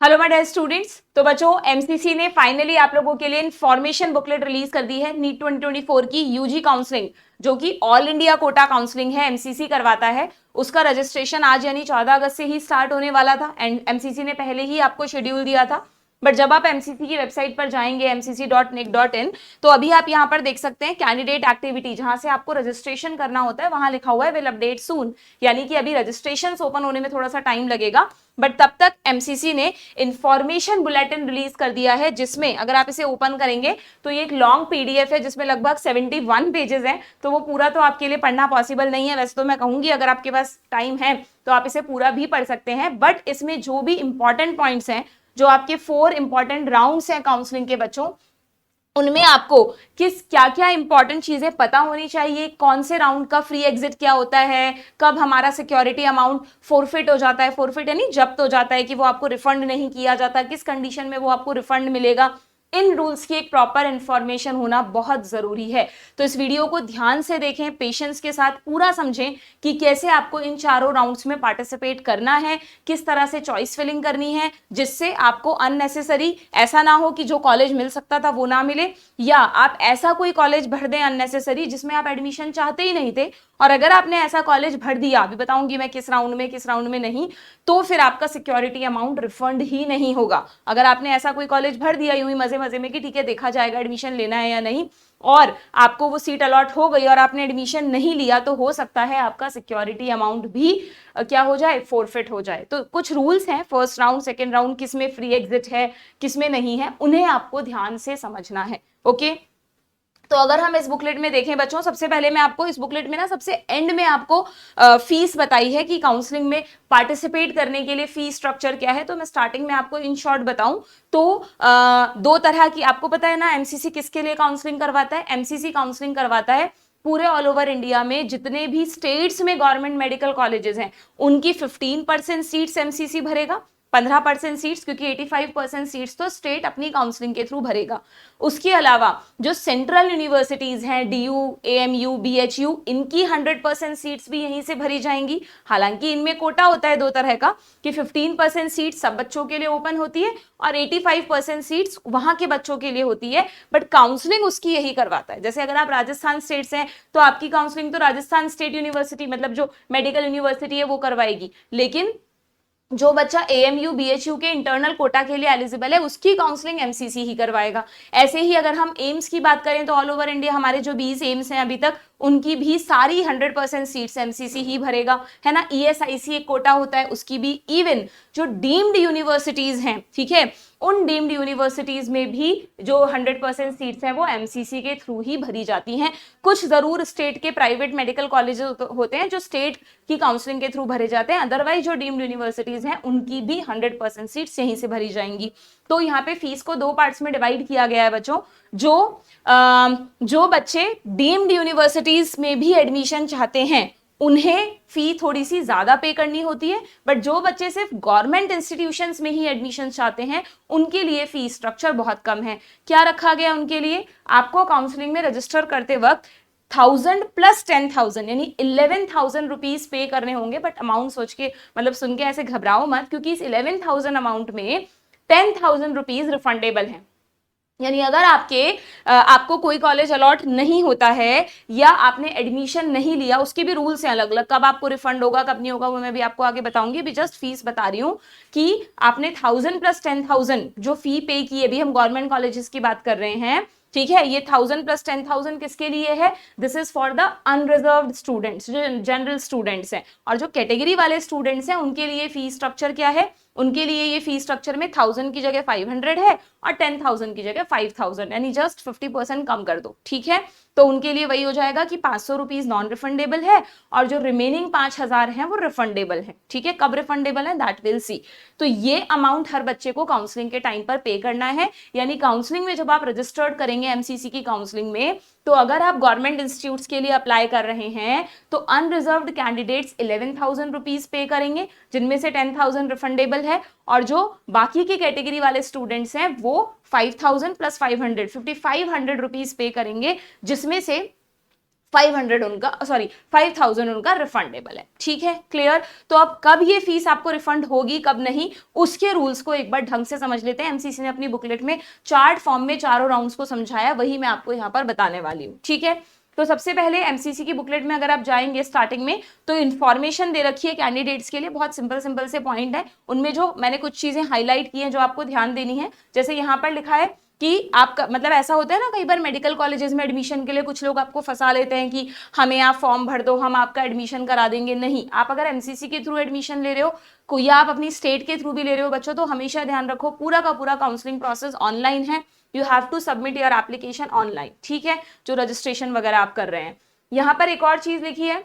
Hello my dear students. तो बच्चों MCC ने फाइनली आप लोगों के लिए इन्फॉर्मेशन बुकलेट रिलीज कर दी है नीट 2024 की यूजी काउंसलिंग, जो कि ऑल इंडिया कोटा काउंसलिंग है, एमसीसी करवाता है। उसका रजिस्ट्रेशन आज यानी 14 अगस्त से ही स्टार्ट होने वाला था एंड एमसीसी ने पहले ही आपको शेड्यूल दिया था। बट जब आप एमसीसी की वेबसाइट पर जाएंगे mcc.nic.in, तो अभी आप यहाँ पर देख सकते हैं कैंडिडेट एक्टिविटी, जहां से आपको रजिस्ट्रेशन करना होता है, वहां लिखा हुआ है विल अपडेट सून, यानी कि अभी रजिस्ट्रेशन ओपन होने में थोड़ा सा टाइम लगेगा। बट तब तक एमसीसी ने इंफॉर्मेशन बुलेटिन रिलीज कर दिया है, जिसमें अगर आप इसे ओपन करेंगे तो ये एक लॉन्ग पीडीएफ है जिसमें लगभग 71 पेजेस हैं। तो वो पूरा तो आपके लिए पढ़ना पॉसिबल नहीं है। वैसे तो मैं कहूंगी अगर आपके पास टाइम है तो आप इसे पूरा भी पढ़ सकते हैं, बट इसमें जो भी इंपॉर्टेंट पॉइंट्स हैं, जो आपके 4 इंपॉर्टेंट राउंड्स हैं काउंसलिंग के बच्चों, उनमें आपको किस क्या क्या इंपॉर्टेंट चीजें पता होनी चाहिए, कौन से राउंड का फ्री एग्जिट क्या होता है, कब हमारा सिक्योरिटी अमाउंट फोरफिट हो जाता है, फोरफिट यानी जब्त हो जाता है कि वो आपको रिफंड नहीं किया जाता, किस कंडीशन में वो आपको रिफंड मिलेगा, इन रूल्स की एक प्रॉपर इंफॉर्मेशन होना बहुत जरूरी है। तो इस वीडियो को ध्यान से देखें, पेशेंस के साथ पूरा समझें कि कैसे आपको इन चारों राउंड्स में पार्टिसिपेट करना है, किस तरह से चॉइस फिलिंग करनी है, जिससे आपको अननेसेसरी ऐसा ना हो कि जो कॉलेज मिल सकता था वो ना मिले, या आप ऐसा कोई कॉलेज भर दें अननेसेसरी जिसमें आप एडमिशन चाहते ही नहीं थे, और अगर आपने ऐसा कॉलेज भर दिया, अभी बताऊंगी मैं किस राउंड में नहीं, तो फिर आपका सिक्योरिटी अमाउंट रिफंड ही नहीं होगा। अगर आपने ऐसा कोई कॉलेज भर दिया यूं ही मजे मजे में कि ठीक है देखा जाएगा एडमिशन लेना है या नहीं, और आपको वो सीट अलॉट हो गई और आपने एडमिशन नहीं लिया, तो हो सकता है आपका सिक्योरिटी अमाउंट भी क्या हो जाए, फोरफिट हो जाए। तो कुछ रूल्स हैं, फर्स्ट राउंड सेकेंड राउंड किसमें फ्री एग्जिट है किसमें नहीं है, उन्हें आपको ध्यान से समझना है। ओके, तो अगर हम इस बुकलेट में देखें बच्चों, सबसे पहले मैं आपको इस बुकलेट में ना सबसे एंड में आपको फीस बताई है कि काउंसलिंग में पार्टिसिपेट करने के लिए फीस स्ट्रक्चर क्या है। तो मैं स्टार्टिंग में आपको इन शॉर्ट बताऊं तो दो तरह की, आपको पता है ना एमसीसी किसके लिए काउंसलिंग करवाता है। एमसीसी काउंसलिंग करवाता है पूरे ऑल ओवर इंडिया में जितने भी स्टेट्स में गवर्नमेंट मेडिकल कॉलेजेस हैं, उनकी 15% सीट्स एमसीसी भरेगा, 15% सीट्स, क्योंकि 85% सीट्स तो स्टेट अपनी काउंसलिंग के थ्रू भरेगा। उसके अलावा जो सेंट्रल यूनिवर्सिटीज हैं, डीयू, एएमयू, बीएचयू, इनकी 100% सीट्स भी यहीं से भरी जाएंगी। हालांकि इनमें कोटा होता है दो तरह का, कि 15% सीट सब बच्चों के लिए ओपन होती है और 85% सीट्स वहां के बच्चों के लिए होती है, बट काउंसलिंग उसकी यही करवाता है। जैसे अगर आप राजस्थान स्टेट से हैं तो आपकी काउंसलिंग तो राजस्थान स्टेट यूनिवर्सिटी, मतलब जो मेडिकल यूनिवर्सिटी है वो करवाएगी, लेकिन जो बच्चा एएमयू बीएचयू के इंटरनल कोटा के लिए एलिजिबल है उसकी काउंसलिंग एमसीसी ही करवाएगा। ऐसे ही अगर हम एम्स की बात करें तो ऑल ओवर इंडिया हमारे जो 20 एम्स हैं अभी तक, उनकी भी सारी 100% सीट्स एमसीसी ही भरेगा, है ना। ईएसआईसी एक कोटा होता है, उसकी भी। इवन जो डीम्ड यूनिवर्सिटीज हैं, ठीक है, उन डीम्ड यूनिवर्सिटीज में भी जो 100% सीट्स हैं वो एमसीसी के थ्रू ही भरी जाती हैं। कुछ जरूर स्टेट के प्राइवेट मेडिकल कॉलेजेस होते हैं जो स्टेट की काउंसलिंग के थ्रू भरे जाते हैं, अदरवाइज जो डीम्ड यूनिवर्सिटीज हैं उनकी भी 100% सीट्स यहीं से भरी जाएंगी। तो यहाँ पे फीस को दो पार्ट्स में डिवाइड किया गया है बच्चों। जो बच्चे डीम्ड यूनिवर्सिटीज में भी एडमिशन चाहते हैं उन्हें फी थोड़ी सी ज्यादा पे करनी होती है, बट जो बच्चे सिर्फ गवर्नमेंट इंस्टीट्यूशंस में ही एडमिशन चाहते हैं उनके लिए फी स्ट्रक्चर बहुत कम है। क्या रखा गया उनके लिए, आपको काउंसलिंग में रजिस्टर करते वक्त 1000 प्लस 10,000 यानी 11,000 रुपीज पे करने होंगे। बट अमाउंट सोच के, मतलब सुन के ऐसे घबराओ मत, क्योंकि इस 11,000 अमाउंट में 10,000 रुपीज रिफंडेबल है। यानी अगर आपको कोई कॉलेज अलॉट नहीं होता है या आपने एडमिशन नहीं लिया, उसके भी रूल्स हैं अलग अलग, कब आपको रिफंड होगा कब नहीं होगा वो मैं भी आपको आगे बताऊंगी। भी जस्ट फीस बता रही हूं कि आपने 1000 प्लस 10,000 जो फी पे की है, भी हम गवर्नमेंट कॉलेजेस की बात कर रहे हैं, ठीक है। ये 1000 प्लस 10,000 किसके लिए है, this is for the unreserved students, जो जनरल स्टूडेंट्स हैं। और जो कैटेगरी वाले स्टूडेंट्स हैं उनके लिए फी स्ट्रक्चर क्या है, उनके लिए ये फी स्ट्रक्चर में 1000 की जगह 500 है और 10,000 की जगह 5,000, यानी जस्ट 50% कम कर दो, ठीक है। तो उनके लिए वही हो जाएगा कि 500 रुपीज नॉन रिफंडेबल है और जो रिमेनिंग 5,000 है वो रिफंडेबल है, ठीक है। कब रिफंडेबल है दैट विल सी। तो ये अमाउंट हर बच्चे को काउंसलिंग के टाइम पर पे करना है। यानी काउंसलिंग में जब आप रजिस्टर्ड करेंगे एमसीसी की काउंसलिंग में, तो अगर आप गवर्नमेंट इंस्टीट्यूट्स के लिए अप्लाई कर रहे हैं तो अनरिजर्व्ड कैंडिडेट्स 11,000 रुपीज पे करेंगे, जिनमें से 10,000 रिफंडेबल है, और जो बाकी की कैटेगरी वाले स्टूडेंट्स हैं वो 5,000 प्लस 500 5,500 रुपीज पे करेंगे, जिसमें से 500 उनका 5000 उनका रिफंडेबल है। ठीक है, क्लियर। तो अब कब ये फीस आपको रिफंड होगी कब नहीं, उसके रूल्स को एक बार ढंग से समझ लेते हैं। एमसीसी ने अपनी बुकलेट में चार्ट फॉर्म में चारों राउंड्स को समझाया, वही मैं आपको यहाँ पर बताने वाली हूँ। ठीक है, तो सबसे पहले एमसीसी की बुकलेट में अगर आप जाएंगे स्टार्टिंग में, तो इन्फॉर्मेशन दे रखी है कैंडिडेट्स के लिए, बहुत सिंपल सिंपल से पॉइंट है। उनमें जो मैंने कुछ चीजें हाईलाइट की हैं जो आपको ध्यान देनी है, जैसे यहाँ पर लिखा है कि आपका मतलब ऐसा होता है ना, कई बार मेडिकल कॉलेजेस में एडमिशन के लिए कुछ लोग आपको फंसा लेते हैं कि हमें आप फॉर्म भर दो, हम आपका एडमिशन करा देंगे। नहीं, आप अगर एमसीसी के थ्रू एडमिशन ले रहे हो या आप अपनी स्टेट के थ्रू भी ले रहे हो बच्चों, तो हमेशा ध्यान रखो पूरा का पूरा काउंसलिंग प्रोसेस ऑनलाइन है। You have to submit your application online. ठीक है, जो रजिस्ट्रेशन वगैरह आप कर रहे हैं। यहाँ पर एक और चीज लिखी है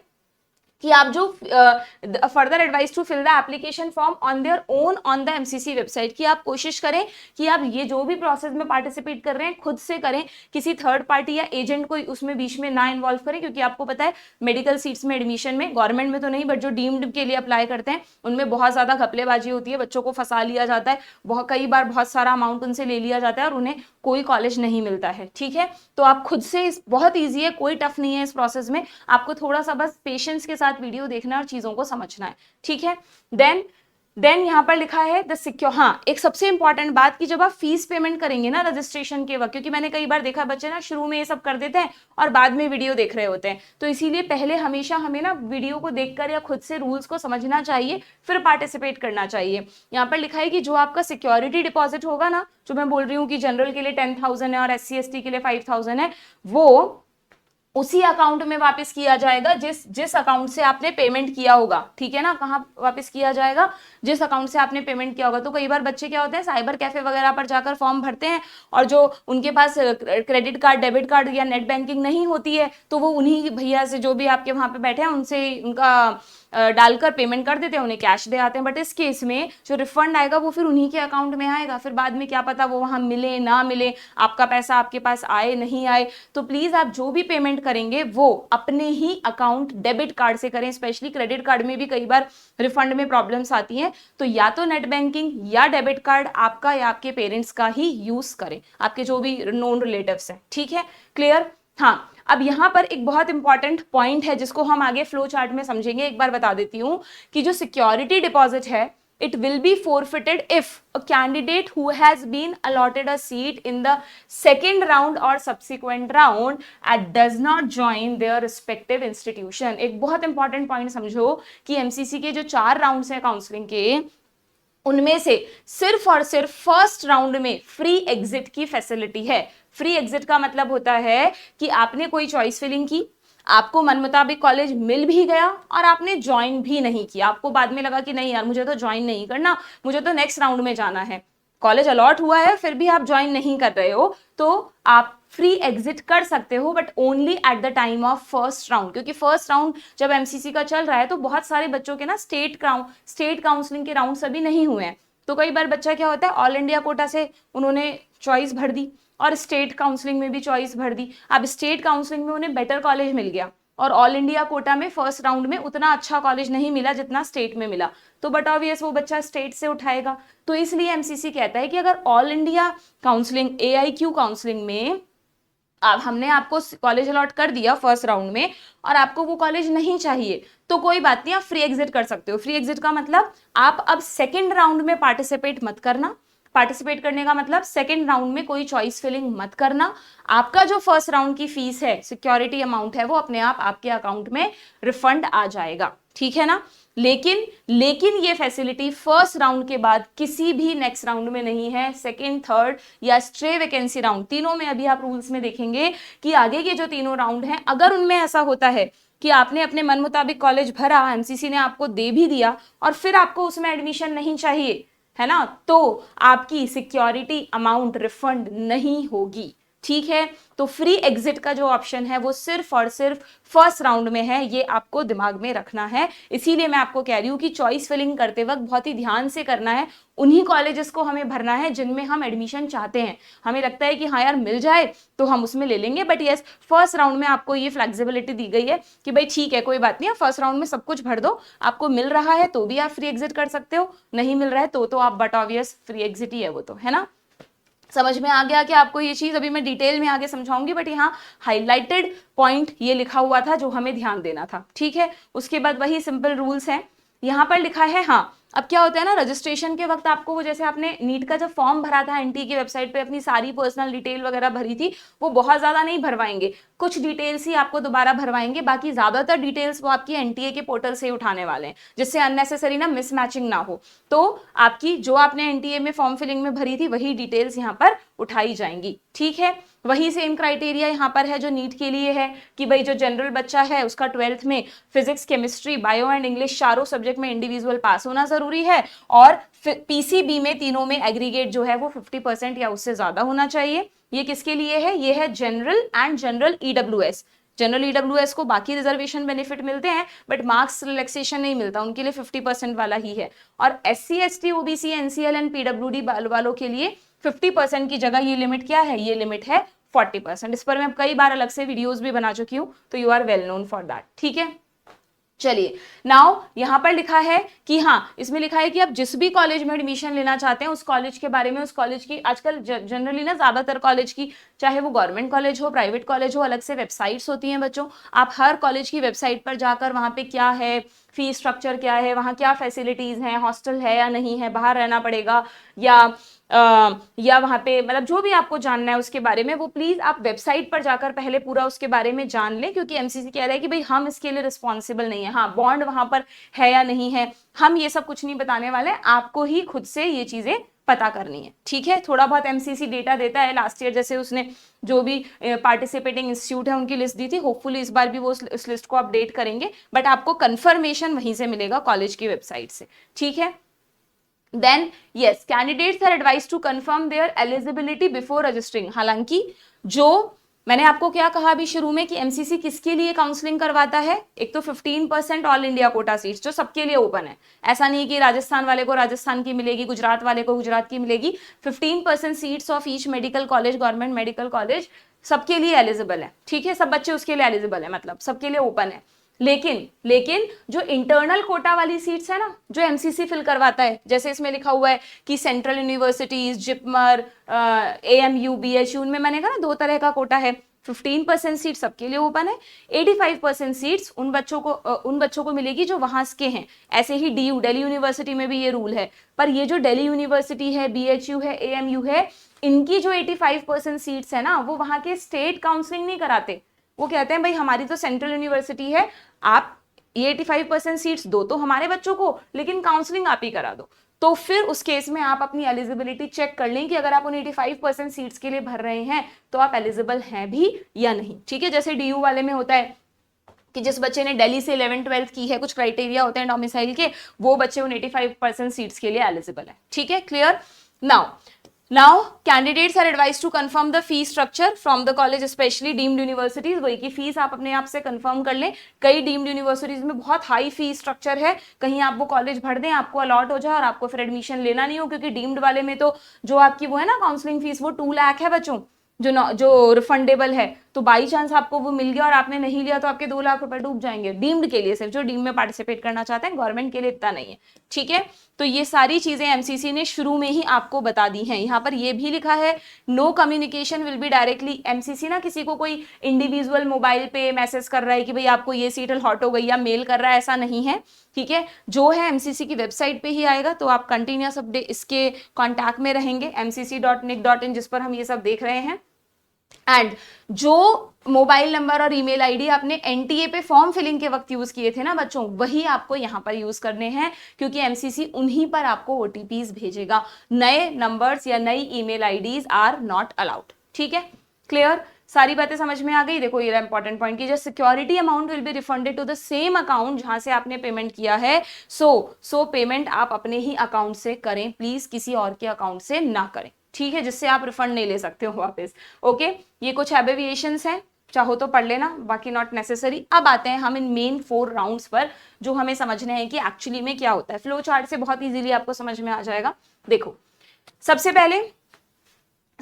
कि आप जो further advice to fill the application form on their own on the MCC website, कि आप कोशिश करें कि आप ये जो भी प्रोसेस में पार्टिसिपेट कर रहे हैं खुद से करें, किसी थर्ड पार्टी या एजेंट को उसमें बीच में ना इन्वॉल्व करें। क्योंकि आपको पता है मेडिकल सीट्स में एडमिशन में, गवर्नमेंट में तो नहीं बट जो डीम्ड के लिए अप्लाई करते हैं उनमें बहुत ज्यादा घपलेबाजी होती है, बच्चों को फंसा लिया जाता है, बहुत कई बार बहुत सारा अमाउंट उनसे ले लिया जाता है और उन्हें कोई कॉलेज नहीं मिलता है। ठीक है, तो आप खुद से, बहुत ईजी है, कोई टफ नहीं है इस प्रोसेस में, आपको थोड़ा सा बस पेशेंस के साथ वीडियो देखना है और चीजों को समझना है। ठीक है, देन यहां पर लिखा है द सिक्योर, हाँ एक सबसे इंपॉर्टेंट बात कि जब आप फीस पेमेंट करेंगे ना रजिस्ट्रेशन के वक्त, क्योंकि मैंने कई बार देखा बच्चे ना शुरू में ये सब कर देते हैं और बाद में वीडियो देख रहे होते हैं, तो इसीलिए पहले हमेशा हमें ना वीडियो को देखकर या खुद से रूल्स को समझना चाहिए, फिर पार्टिसिपेट करना चाहिए। यहाँ पर लिखा है कि जो आपका सिक्योरिटी डिपॉजिट होगा ना, जो मैं बोल रही हूँ कि जनरल के लिए 10,000 है और SC/ST के लिए 5,000 है, वो उसी अकाउंट में वापस किया जाएगा जिस अकाउंट से आपने पेमेंट किया होगा। ठीक है ना, कहाँ वापस किया जाएगा, जिस अकाउंट से आपने पेमेंट किया होगा। तो कई बार बच्चे क्या होते हैं, साइबर कैफे वगैरह पर जाकर फॉर्म भरते हैं और जो उनके पास क्रेडिट कार्ड, डेबिट कार्ड या नेट बैंकिंग नहीं होती है, तो वो उन्हीं भैया से जो भी आपके वहां पे बैठे हैं उनसे उनका डालकर पेमेंट कर देते हैं, उन्हें कैश दे आते हैं। बट इस केस में जो रिफंड आएगा वो फिर उन्हीं के अकाउंट में आएगा, फिर बाद में क्या पता वो वहां मिले ना मिले, आपका पैसा आपके पास आए नहीं आए। तो प्लीज आप जो भी पेमेंट करेंगे वो अपने ही अकाउंट डेबिट कार्ड से करें। स्पेशली क्रेडिट कार्ड में भी कई बार रिफंड में प्रॉब्लम्स आती हैं, तो या तो नेट बैंकिंग या डेबिट कार्ड आपका या आपके पेरेंट्स का ही यूज करें, आपके जो भी नोन रिलेटिव्स हैं। ठीक है, क्लियर। हाँ, अब यहां पर एक बहुत इंपॉर्टेंट पॉइंट है जिसको हम आगे फ्लो चार्ट में समझेंगे। एक बार बता देती हूं कि जो सिक्योरिटी डिपॉजिट है, it will be forfeited if a candidate who has been allotted a seat in the second round or subsequent round and does not join their respective institution। एक बहुत इंपॉर्टेंट पॉइंट समझो कि MCC के जो 4 rounds हैं counselling के, उनमें से सिर्फ और सिर्फ फर्स्ट राउंड में फ्री एग्जिट की फैसिलिटी है। फ्री एग्जिट का मतलब होता है कि आपने कोई चॉइस फिलिंग की, आपको मन मुताबिक कॉलेज मिल भी गया और आपने ज्वाइन भी नहीं किया, आपको बाद में लगा कि नहीं यार मुझे तो ज्वाइन नहीं करना, मुझे तो नेक्स्ट राउंड में जाना है, कॉलेज अलॉट हुआ है फिर भी आप ज्वाइन नहीं कर रहे हो, तो आप फ्री एग्जिट कर सकते हो, but only at the time of first round. क्योंकि फर्स्ट राउंड जब एमसीसी का चल रहा है तो बहुत सारे बच्चों के ना स्टेट काउंसलिंग के राउंड अभी नहीं हुए हैं। तो कई बार बच्चा क्या होता है, ऑल इंडिया कोटा से उन्होंने चॉइस भर दी और स्टेट काउंसलिंग में भी चॉइस भर दी। अब स्टेट काउंसलिंग में उन्हें बेटर कॉलेज मिल गया और ऑल इंडिया कोटा में फर्स्ट राउंड में उतना अच्छा कॉलेज नहीं मिला जितना स्टेट में मिला, तो बट ऑब्वियस वो बच्चा स्टेट से उठाएगा। तो इसलिए एमसीसी कहता है कि अगर all India counselling AIQ counselling में अब हमने आपको कॉलेज अलॉट कर दिया फर्स्ट राउंड में और आपको वो कॉलेज नहीं चाहिए, तो कोई बात नहीं, आप फ्री एग्जिट कर सकते हो। फ्री एग्जिट का मतलब आप अब सेकेंड राउंड में पार्टिसिपेट मत करना। पार्टिसिपेट करने का मतलब सेकेंड राउंड में कोई चॉइस फिलिंग मत करना। आपका जो फर्स्ट राउंड की फीस है, सिक्योरिटी अमाउंट है, वो अपने आप आपके अकाउंट में रिफंड आ जाएगा। ठीक है ना, लेकिन ये फैसिलिटी फर्स्ट राउंड के बाद किसी भी नेक्स्ट राउंड में नहीं है। सेकेंड, थर्ड या स्ट्रे वैकेंसी राउंड, तीनों में अभी आप रूल्स में देखेंगे कि आगे के जो तीनों राउंड हैं, अगर उनमें ऐसा होता है कि आपने अपने मन मुताबिक कॉलेज भरा, एमसीसी ने आपको दे भी दिया और फिर आपको उसमें एडमिशन नहीं चाहिए, है ना, तो आपकी सिक्योरिटी अमाउंट रिफंड नहीं होगी। ठीक है, तो फ्री एग्जिट का जो ऑप्शन है वो सिर्फ और सिर्फ फर्स्ट राउंड में है, ये आपको दिमाग में रखना है। इसीलिए मैं आपको कह रही हूँ कि चॉइस फिलिंग करते वक्त बहुत ही ध्यान से करना है। उन्हीं कॉलेजेस को हमें भरना है जिनमें हम एडमिशन चाहते हैं, हमें लगता है कि हाँ यार मिल जाए तो हम उसमें ले लेंगे। बट यस, फर्स्ट राउंड में आपको ये फ्लेक्सिबिलिटी दी गई है कि भाई ठीक है कोई बात नहीं, फर्स्ट राउंड में सब कुछ भर दो, आपको मिल रहा है तो भी आप फ्री एग्जिट कर सकते हो, नहीं मिल रहा है तो आप बट ऑब्वियस फ्री एग्जिट ही है वो, तो है ना। समझ में आ गया कि आपको ये चीज? अभी मैं डिटेल में आगे समझाऊंगी, बट यहाँ हाईलाइटेड पॉइंट ये लिखा हुआ था जो हमें ध्यान देना था, ठीक है। उसके बाद वही सिंपल रूल्स हैं यहाँ पर लिखा है। हाँ, अब क्या होता है ना, रजिस्ट्रेशन के वक्त आपको वो, जैसे आपने नीट का जब फॉर्म भरा था एनटीए की वेबसाइट पे, अपनी सारी पर्सनल डिटेल वगैरह भरी थी, वो बहुत ज्यादा नहीं भरवाएंगे, कुछ डिटेल्स ही आपको दोबारा भरवाएंगे, बाकी ज्यादातर डिटेल्स वो आपकी एनटीए के पोर्टल से उठाने वाले हैं, जिससे अननेसेसरी ना मिसमैचिंग ना हो। तो आपकी जो आपने एनटीए में फॉर्म फिलिंग में भरी थी वही डिटेल्स यहाँ पर उठाई जाएंगी, ठीक है। वही सेम क्राइटेरिया यहाँ पर है जो नीट के लिए है कि भाई जो जनरल बच्चा है उसका 12th में physics, chemistry, bio and English चारों सब्जेक्ट में इंडिविजुअल पास होना जरूरी है, और पीसीबी में तीनों में एग्रीगेट जो है वो 50% या उससे ज्यादा होना चाहिए। ये किसके लिए है? ये है general and general EWS. General EWS को बाकी रिजर्वेशन बेनिफिट मिलते हैं बट मार्क्स रिलैक्सेशन नहीं मिलता, उनके लिए 50% वाला ही है। और SC, ST, OBC, NCL and PWD वालों के लिए 50% की जगह ये लिमिट क्या है? ये लिमिट है 40%। इस पर मैं कई बार अलग से वीडियोस भी बना चुकी हूं, तो you are well known for that, ठीक है। चलिए, नाउ यहां पर लिखा है कि हाँ, इसमें लिखा है कि आप जिस भी कॉलेज में एडमिशन लेना चाहते हैं उस कॉलेज के बारे में, उस कॉलेज की आजकल जनरली ना ज्यादातर कॉलेज की, चाहे वो गवर्नमेंट कॉलेज हो, प्राइवेट कॉलेज हो, अलग से वेबसाइट्स होती हैं बच्चों। आप हर कॉलेज की वेबसाइट पर जाकर वहां पे क्या है, फीस स्ट्रक्चर क्या है, वहां क्या फैसिलिटीज हैं, हॉस्टल है या नहीं है, बाहर रहना पड़ेगा या वहां पे, मतलब जो भी आपको जानना है उसके बारे में, वो प्लीज आप वेबसाइट पर जाकर पहले पूरा उसके बारे में जान लें, क्योंकि एमसीसी कह रहा है कि भाई हम इसके लिए रिस्पॉन्सिबल नहीं है। हाँ, बॉन्ड वहां पर है या नहीं है, हम ये सब कुछ नहीं बताने वाले, आपको ही खुद से ये चीजें पता करनी है, ठीक है। थोड़ा बहुत एमसीसी डेटा देता है, लास्ट ईयर जैसे उसने जो भी पार्टिसिपेटिंग इंस्टीट्यूट है उनकी लिस्ट दी थी, होपफुली इस बार भी वो उस लिस्ट को अपडेट करेंगे, बट आपको कंफर्मेशन वहीं से मिलेगा कॉलेज की वेबसाइट से, ठीक है। Then yes, candidates are advised to confirm their eligibility before registering। हालांकि जो मैंने आपको क्या कहा अभी शुरू में कि एमसीसी किसके लिए काउंसलिंग करवाता है, एक तो 15% ऑल इंडिया कोटा सीट्स जो सबके लिए ओपन है, ऐसा नहीं कि राजस्थान वाले को राजस्थान की मिलेगी, गुजरात वाले को गुजरात की मिलेगी, 15% seats of each medical college, government medical college सबके लिए एलिजिबल है, ठीक है। सब बच्चे उसके लिए एलिजिबल है, मतलब सबके लिए ओपन है। लेकिन जो इंटरनल कोटा वाली सीट्स है ना, जो एमसीसी फिल करवाता है, जैसे इसमें लिखा हुआ है कि central universities, JIPMER, AMU, BHU, उनमें मैंने कहा ना 2 तरह का कोटा है। 15% सीट सबके लिए ओपन है, 85% सीट्स उन बच्चों को मिलेगी जो वहां के हैं। ऐसे ही डीयू, दिल्ली यूनिवर्सिटी में भी ये रूल है, पर ये जो दिल्ली यूनिवर्सिटी है, बीएचयू है, एएमयू है, इनकी जो 85% सीट्स है ना, वो वहां के स्टेट काउंसलिंग नहीं कराते। वो कहते हैं भाई हमारी तो सेंट्रल यूनिवर्सिटी है, आप ये 85% सीट्स दो तो हमारे बच्चों को, लेकिन काउंसलिंग आप ही करा दो। तो फिर उस केस में आप अपनी एलिजिबिलिटी चेक कर लें कि अगर आप उन 85% सीट्स के लिए भर रहे हैं तो आप एलिजिबल हैं भी या नहीं, ठीक है। जैसे डीयू वाले में होता है कि जिस बच्चे ने दिल्ली से 11th-12th की है, कुछ क्राइटेरिया होते हैं डोमिसाइल के, वो बच्चे उन 85% सीट्स के लिए एलिजिबल है, ठीक है, clear. Now candidates are advised to confirm the fee structure from the college, especially deemed universities। वही की फीस आप अपने आप से कंफर्म कर लें। कई डीम्ड यूनिवर्सिटीज में बहुत हाई फी स्ट्रक्चर है, कहीं आप वो कॉलेज भर दें, आपको अलॉट हो जाए और आपको फिर एडमिशन लेना नहीं हो, क्योंकि डीम्ड वाले में तो जो आपकी वो है ना काउंसलिंग फीस, वो 2 लाख है बच्चों, जो रिफंडेबल है। तो बाई चांस आपको वो मिल गया और आपने नहीं लिया तो आपके 2 लाख रुपए डूब जाएंगे। डीम्ड के लिए, सिर्फ जो डीम्ड में पार्टिसिपेट करना चाहते हैं, गवर्नमेंट के लिए इतना नहीं है, ठीक है। तो ये सारी चीजें एमसीसी ने शुरू में ही आपको बता दी हैं। यहाँ पर ये भी लिखा है no communication will be directly. MCC ना किसी को कोई इंडिविजुअल मोबाइल पे मैसेज कर रहा है कि भाई आपको ये सीट हॉट हो गई, या मेल कर रहा है, ऐसा नहीं है, ठीक है। जो है एमसीसी की वेबसाइट पे ही आएगा, तो आप कंटिन्यूअस अपडेट इसके कॉन्टैक्ट में रहेंगे, mcc.nic.in जिस पर हम ये सब देख रहे हैं। एंड जो मोबाइल नंबर और ईमेल आईडी आपने एनटीए पे फॉर्म फिलिंग के वक्त यूज किए थे ना बच्चों, वही आपको यहां पर यूज करने हैं, क्योंकि एमसीसी उन्हीं पर आपको ओटीपीज भेजेगा। नए नंबर्स या नई email IDs are not allowed, ठीक है, क्लियर। सारी बातें समझ में आ गई। देखो ये इंपॉर्टेंट पॉइंट की, जो security amount will be refunded to the same account जहां से आपने पेमेंट किया है। सो पेमेंट आप अपने ही अकाउंट से करें, प्लीज किसी और के अकाउंट से ना करें, ठीक है, जिससे आप रिफंड नहीं ले सकते हो वापस। ओके, ये कुछ एब्रिविएशंस हैं, चाहो तो पढ़ लेना, बाकी नॉट नेसेसरी। अब आते हैं हम इन मेन 4 राउंड्स पर, जो हमें समझने हैं कि एक्चुअली में क्या होता है। फ्लो चार्ट से बहुत इजीली आपको समझ में आ जाएगा। देखो, सबसे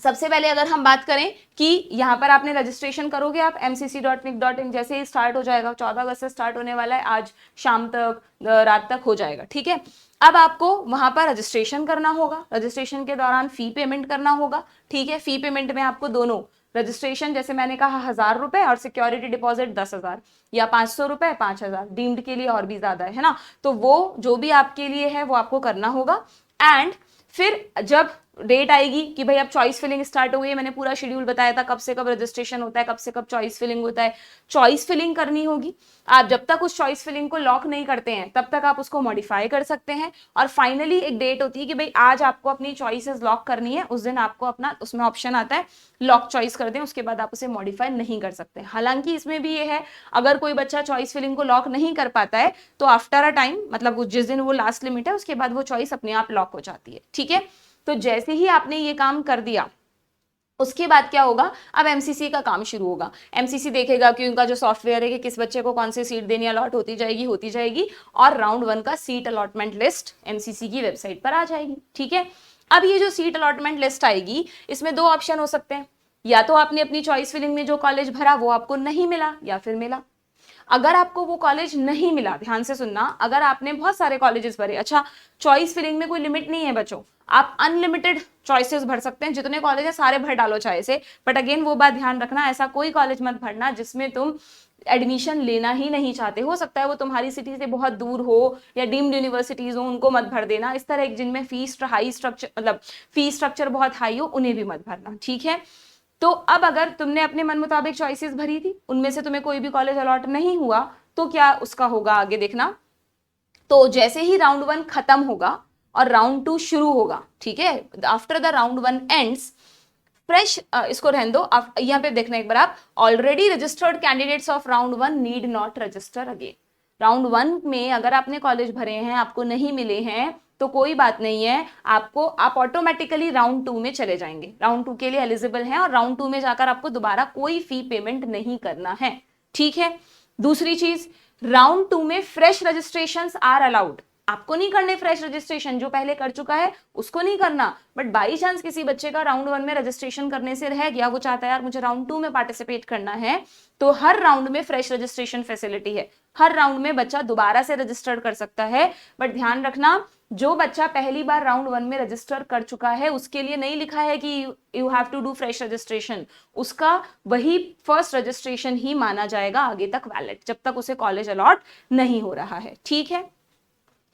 सबसे पहले अगर हम बात करें कि यहाँ पर आपने रजिस्ट्रेशन करोगे, आप mcc.nic.in जैसे ही स्टार्ट हो जाएगा, 14 अगस्त से स्टार्ट होने वाला है, आज शाम तक रात तक हो जाएगा, ठीक है। अब आपको वहां पर रजिस्ट्रेशन करना होगा, रजिस्ट्रेशन के दौरान फी पेमेंट करना होगा, ठीक है। फी पेमेंट में आपको दोनों, रजिस्ट्रेशन जैसे मैंने कहा 1000 रुपए और सिक्योरिटी डिपॉजिट 10,000 या 500 रुपए 5,000, डीम्ड के लिए और भी ज्यादा है ना, तो वो जो भी आपके लिए है वो आपको करना होगा। एंड फिर जब डेट आएगी कि भाई अब चॉइस फिलिंग स्टार्ट हो गई है, मैंने पूरा शेड्यूल बताया था कब से कब रजिस्ट्रेशन होता है, कब से कब चॉइस फिलिंग होता है, चॉइस फिलिंग करनी होगी। आप जब तक उस चॉइस फिलिंग को लॉक नहीं करते हैं तब तक आप उसको मॉडिफाई कर सकते हैं, और फाइनली एक डेट होती है कि भाई आज आपको अपनी चॉइसेस लॉक करनी है, उस दिन आपको अपना उसमें ऑप्शन आता है लॉक चॉइस कर दें, उसके बाद आप उसे मॉडिफाई नहीं कर सकते। हालांकि इसमें भी ये है, अगर कोई बच्चा चॉइस फिलिंग को लॉक नहीं कर पाता है तो आफ्टर अ टाइम, मतलब जिस दिन वो लास्ट लिमिट है उसके बाद वो चॉइस अपने आप लॉक हो जाती है, ठीक है। तो जैसे ही आपने ये काम कर दिया उसके बाद क्या होगा, अब एमसीसी का काम शुरू होगा। एमसीसी देखेगा कि उनका जो सॉफ्टवेयर है कि किस बच्चे को कौन सी सीट देनी अलॉट होती जाएगी, और राउंड 1 का सीट अलॉटमेंट लिस्ट एमसीसी की वेबसाइट पर आ जाएगी, ठीक है। अब ये जो सीट अलॉटमेंट लिस्ट आएगी, इसमें दो ऑप्शन हो सकते हैं, या तो आपने अपनी चॉइस फिलिंग में जो कॉलेज भरा वो आपको नहीं मिला, या फिर मिला। अगर आपको वो कॉलेज नहीं मिला, ध्यान से सुनना, अगर आपने बहुत सारे कॉलेजेस भरे, अच्छा चॉइस फिलिंग में कोई लिमिट नहीं है बच्चों, आप अनलिमिटेड चॉइसेस भर सकते हैं, जितने कॉलेज है सारे भर डालो चाहे से, बट अगेन वो बात ध्यान रखना, ऐसा कोई कॉलेज मत भरना जिसमें तुम एडमिशन लेना ही नहीं चाहते। हो सकता है वो तुम्हारी सिटी से बहुत दूर हो या डीम्ड यूनिवर्सिटीज हो, उनको मत भर देना। इस तरह जिनमें फीस हाई स्ट्रक्चर, मतलब फीस स्ट्रक्चर बहुत हाई हो, उन्हें भी मत भरना, ठीक है। तो अब अगर तुमने अपने मन मुताबिक चॉइसेस भरी थी, उनमें से तुम्हें कोई भी कॉलेज अलॉट नहीं हुआ, तो क्या उसका होगा आगे देखना। तो जैसे ही राउंड 1 खत्म होगा और राउंड 2 शुरू होगा, ठीक है, after the round 1 ends, fresh, इसको रहने दो, यहाँ पे देखना एक बार आप, already registered candidates of round 1 need not register again. Round 1 में अगर आपने कॉलेज भरे हैं, आपको नहीं मिले हैं, तो कोई बात नहीं है, आप ऑटोमेटिकली राउंड 2 में चले जाएंगे, राउंड 2 के लिए एलिजिबल हैं, और राउंड 2 में जाकर आपको दोबारा कोई फी पेमेंट नहीं करना है, ठीक है। दूसरी चीज, राउंड 2 में फ्रेश रजिस्ट्रेशंस आर अलाउड। आपको नहीं करने फ्रेश रजिस्ट्रेशन, जो पहले कर चुका है उसको नहीं करना, बट बाई चांस किसी बच्चे का राउंड 1 में रजिस्ट्रेशन करने से रह गया, वो चाहता है यार मुझे राउंड 2 में पार्टिसिपेट करना है, तो हर राउंड में फ्रेश रजिस्ट्रेशन फैसिलिटी है, हर राउंड में बच्चा दोबारा से रजिस्टर कर सकता है। बट ध्यान रखना, जो बच्चा पहली बार राउंड 1 में रजिस्टर कर चुका है उसके लिए नहीं लिखा है कि you have to do fresh registration, उसका वही फर्स्ट रजिस्ट्रेशन ही माना जाएगा आगे तक वैलिड, जब तक उसे कॉलेज अलॉट नहीं हो रहा है, ठीक है।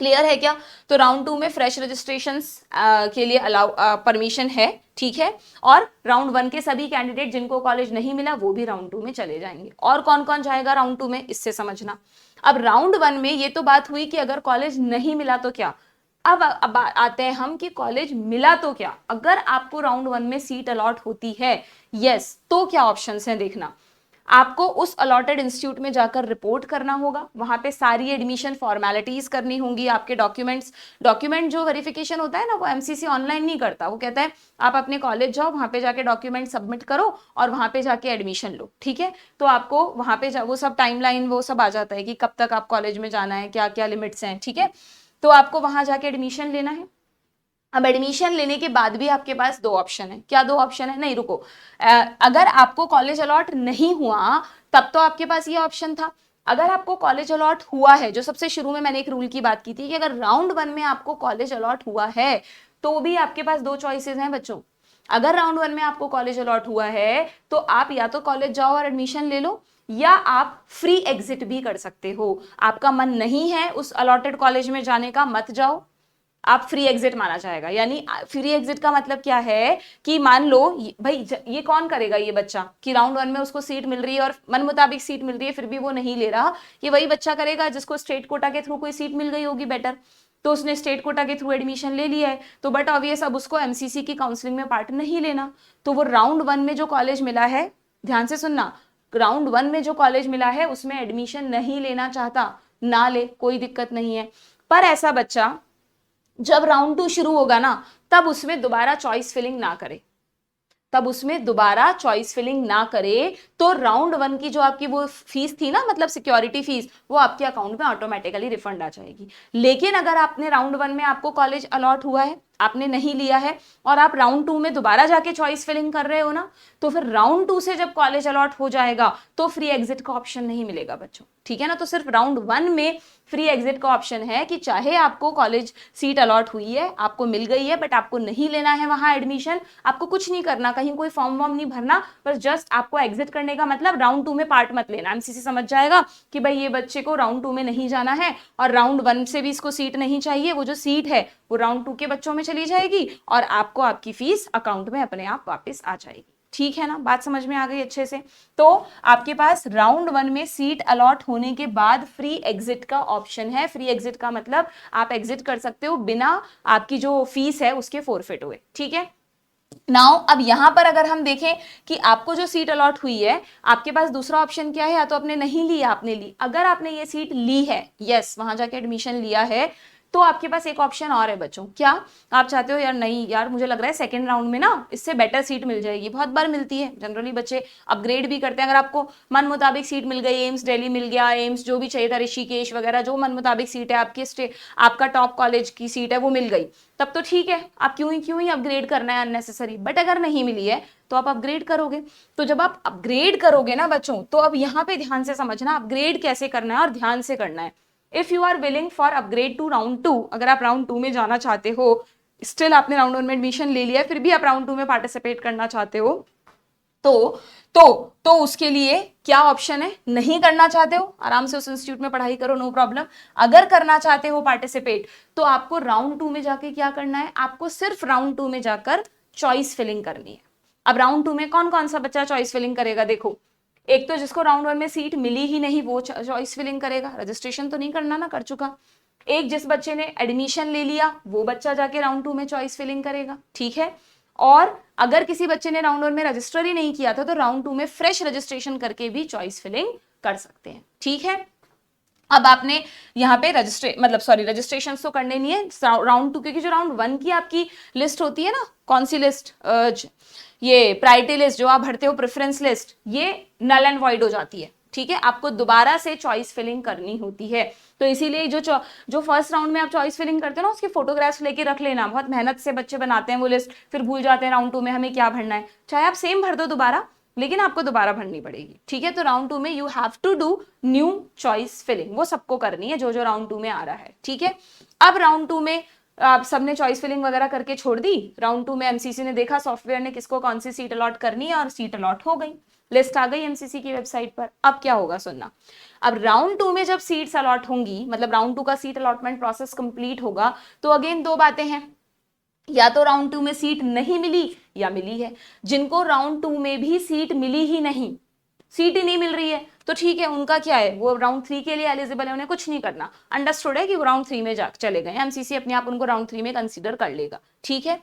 क्लियर है क्या। तो राउंड 2 में फ्रेश रजिस्ट्रेशन के लिए अलाउ परमिशन है, ठीक है, और राउंड 1 के सभी कैंडिडेट जिनको कॉलेज नहीं मिला वो भी राउंड 2 में चले जाएंगे। और कौन कौन जाएगा राउंड 2 में, इससे समझना। अब राउंड 1 में ये तो बात हुई कि अगर कॉलेज नहीं मिला तो क्या, अब आते हैं हम कि कॉलेज मिला तो क्या। अगर आपको राउंड 1 में सीट अलॉट होती है, यस, तो क्या ऑप्शंस हैं देखना। आपको उस अलॉटेड इंस्टीट्यूट में जाकर रिपोर्ट करना होगा, वहां पे सारी एडमिशन फॉर्मेलिटीज करनी होंगी, आपके डॉक्यूमेंट जो वेरिफिकेशन होता है ना, वो एमसीसी ऑनलाइन नहीं करता, वो कहता है आप अपने कॉलेज जाओ, वहां पे जाके डॉक्यूमेंट सबमिट करो और वहां पे जाके एडमिशन लो, ठीक है। तो आपको वहां पे वो सब टाइमलाइन वो सब आ जाता है कि कब तक आप कॉलेज में जाना है, क्या क्या लिमिट्स हैं, ठीक है। तो आपको वहां जाके एडमिशन लेना है। अब एडमिशन लेने के बाद भी आपके पास दो ऑप्शन है। क्या दो ऑप्शन है, नहीं रुको, अगर आपको कॉलेज अलॉट नहीं हुआ तब तो आपके पास ये ऑप्शन था। अगर आपको कॉलेज अलॉट हुआ है, जो सबसे शुरू में मैंने एक रूल की बात की थी कि अगर राउंड 1 में आपको कॉलेज अलॉट हुआ है तो भी आपके पास दो चॉइसेस हैं बच्चों। अगर राउंड 1 में आपको कॉलेज अलॉट हुआ है तो आप या तो कॉलेज जाओ और एडमिशन ले लो, या आप फ्री एग्जिट भी कर सकते हो। आपका मन नहीं है उस अलॉटेड कॉलेज में जाने का, मत जाओ, आप फ्री एग्जिट माना जाएगा। यानी फ्री एग्जिट का मतलब क्या है कि मान लो भाई ये कौन करेगा, ये बच्चा कि राउंड 1 में उसको सीट मिल रही है और मन मुताबिक सीट मिल रही है फिर भी वो नहीं ले रहा, ये वही बच्चा करेगा जिसको स्टेट कोटा के थ्रू कोई सीट मिल गई होगी बेटर, तो उसने स्टेट कोटा के थ्रू एडमिशन ले लिया है, तो बट ऑब्वियस अब उसको एमसीसी की काउंसलिंग में पार्ट नहीं लेना, तो वो राउंड 1 में जो कॉलेज मिला है, ध्यान से सुनना, राउंड 1 में जो कॉलेज मिला है उसमें एडमिशन नहीं लेना चाहता, ना ले, कोई दिक्कत नहीं है। पर ऐसा बच्चा जब राउंड 2 शुरू होगा ना, तब उसमें दोबारा चॉइस फिलिंग ना करे, तो राउंड 1 की जो आपकी वो फीस थी ना, मतलब सिक्योरिटी फीस, वो आपके अकाउंट में ऑटोमेटिकली रिफंड आ जाएगी। लेकिन अगर आपने राउंड 1 में आपको कॉलेज अलॉट हुआ है, आपने नहीं लिया है और आप राउंड 2 में दोबारा जाके चॉइस फिलिंग कर रहे हो ना, तो फिर राउंड 2 से जब कॉलेज अलॉट हो जाएगा तो फ्री एग्जिट का ऑप्शन नहीं मिलेगा बच्चों, ठीक है ना। तो सिर्फ राउंड 1 में फ्री एग्जिट का ऑप्शन है कि चाहे आपको कॉलेज सीट अलॉट हुई है, आपको मिल गई है, बट आपको नहीं लेना है वहां एडमिशन, आपको कुछ नहीं करना, कहीं कोई फॉर्म वॉर्म नहीं भरना, बस जस्ट आपको एग्जिट करने का मतलब राउंड 2 में पार्ट मत लेना। एमसीसी समझ जाएगा कि भाई ये बच्चे को राउंड 2 में नहीं जाना है और राउंड 1 से भी इसको सीट नहीं चाहिए, वो जो सीट है वो राउंड 2 के बच्चों में चली जाएगी और आपको आपकी फीस अकाउंट में अपने आप वापस आ जाएगी, ठीक है ना। बात समझ में आ गई अच्छे से। तो आपके पास राउंड 1 में सीट अलॉट होने के बाद फ्री एग्जिट का ऑप्शन है। फ्री एग्जिट का मतलब आप एग्जिट कर सकते हो बिना आपकी जो फीस है उसके फोरफिट हुए, ठीक है। नाउ अब यहां पर अगर हम देखें कि आपको जो सीट अलॉट हुई है, आपके पास दूसरा ऑप्शन क्या है, या तो आपने नहीं ली या आपने ली। अगर आपने ये सीट ली है, यस वहां जाके एडमिशन लिया है, तो आपके पास एक ऑप्शन और है बच्चों। क्या आप चाहते हो यार नहीं यार मुझे लग रहा है सेकंड राउंड में ना इससे बेटर सीट मिल जाएगी, बहुत बार मिलती है, जनरली बच्चे अपग्रेड भी करते हैं। अगर आपको मन मुताबिक सीट मिल गई, एम्स दिल्ली मिल गया, एम्स जो भी चाहिए था, ऋषिकेश वगैरह, जो मन मुताबिक सीट है आपकी आपका टॉप कॉलेज की सीट है वो मिल गई, तब तो ठीक है, आप क्यों ही अपग्रेड करना है अननेसेसरी। बट अगर नहीं मिली है तो आप अपग्रेड करोगे। तो जब आप अपग्रेड करोगे ना बच्चों, तो अब यहाँ पे ध्यान से समझना अपग्रेड कैसे करना है और ध्यान से करना है। If you are willing for upgrade to round 2, अगर आप राउंड 2 में जाना चाहते हो, स्टिल आपने राउंड 1 में एडमिशन ले लिया है, फिर भी आप राउंड 2 में पार्टिसिपेट करना चाहते हो, तो उसके लिए क्या ऑप्शन है। नहीं करना चाहते हो, आराम से उस इंस्टीट्यूट में पढ़ाई करो, नो प्रॉब्लम। अगर करना चाहते हो पार्टिसिपेट, तो आपको राउंड 2 में जाके क्या करना है, आपको सिर्फ राउंड 2 में जाकर चॉइस फिलिंग करनी है। अब राउंड 2 में कौन कौन सा बच्चा चॉइस फिलिंग करेगा, देखो, एक तो जिसको राउंड 1 में सीट मिली ही नहीं वो चॉइस फिलिंग करेगा, रजिस्ट्रेशन तो नहीं करना ना, कर चुका। एक जिस बच्चे ने एडमिशन ले लिया वो बच्चा जाके राउंड 2 में चॉइस फिलिंग करेगा, ठीक है। और अगर किसी बच्चे ने राउंड 1 में रजिस्टर ही नहीं किया था, तो राउंड 2 में फ्रेश रजिस्ट्रेशन करके भी चॉइस फिलिंग कर सकते हैं, ठीक है। अब आपने यहाँ पे रजिस्ट्रेशन तो करने नहीं है राउंड 2, क्योंकि जो राउंड 1 की आपकी लिस्ट होती है ना, कौन सी लिस्ट, ये प्रायोरिटी लिस्ट जो आप भरते हो, प्रेफरेंस लिस्ट, ये नल एंड वॉइड हो जाती है, ठीक है। आपको दोबारा से चॉइस फिलिंग करनी होती है। तो इसीलिए जो फर्स्ट राउंड में आप चॉइस फिलिंग करते हो ना, उसके फोटोग्राफ्स लेके रख लेना, बहुत मेहनत से बच्चे बनाते हैं वो लिस्ट, फिर भूल जाते हैं राउंड 2 में हमें क्या भरना है। चाहे आप सेम भर दो दोबारा, लेकिन आपको दोबारा भरनी पड़ेगी, ठीक है। तो राउंड 2 में you have to do new choice filling, वो सबको करनी है जो राउंड 2 में आ रहा है, ठीक है। अब राउंड 2 में आप सबने चॉइस फिलिंग वगैरह करके छोड़ दी। राउंड 2 में एमसीसी ने देखा सॉफ्टवेयर ने किसको कौन सी सीट अलॉट करनी है, और सीट अलॉट हो गई, लिस्ट आ गई एमसीसी की वेबसाइट पर। अब क्या होगा सुनना, अब राउंड 2 में जब सीट्स अलॉट होंगी, मतलब राउंड 2 का सीट अलॉटमेंट प्रोसेस कंप्लीट होगा, तो अगेन दो बातें हैं, या तो राउंड 2 में सीट नहीं मिली या मिली है। जिनको राउंड 2 में भी सीट मिली ही नहीं, सीट ही नहीं मिल रही है, तो ठीक है, उनका क्या है, वो राउंड 3 के लिए एलिजिबल है, उन्हें कुछ नहीं करना, अंडरस्टूड है कि वो राउंड 3 में जा चले गए, एमसीसी अपने आप उनको राउंड 3 में कंसीडर कर लेगा, ठीक है।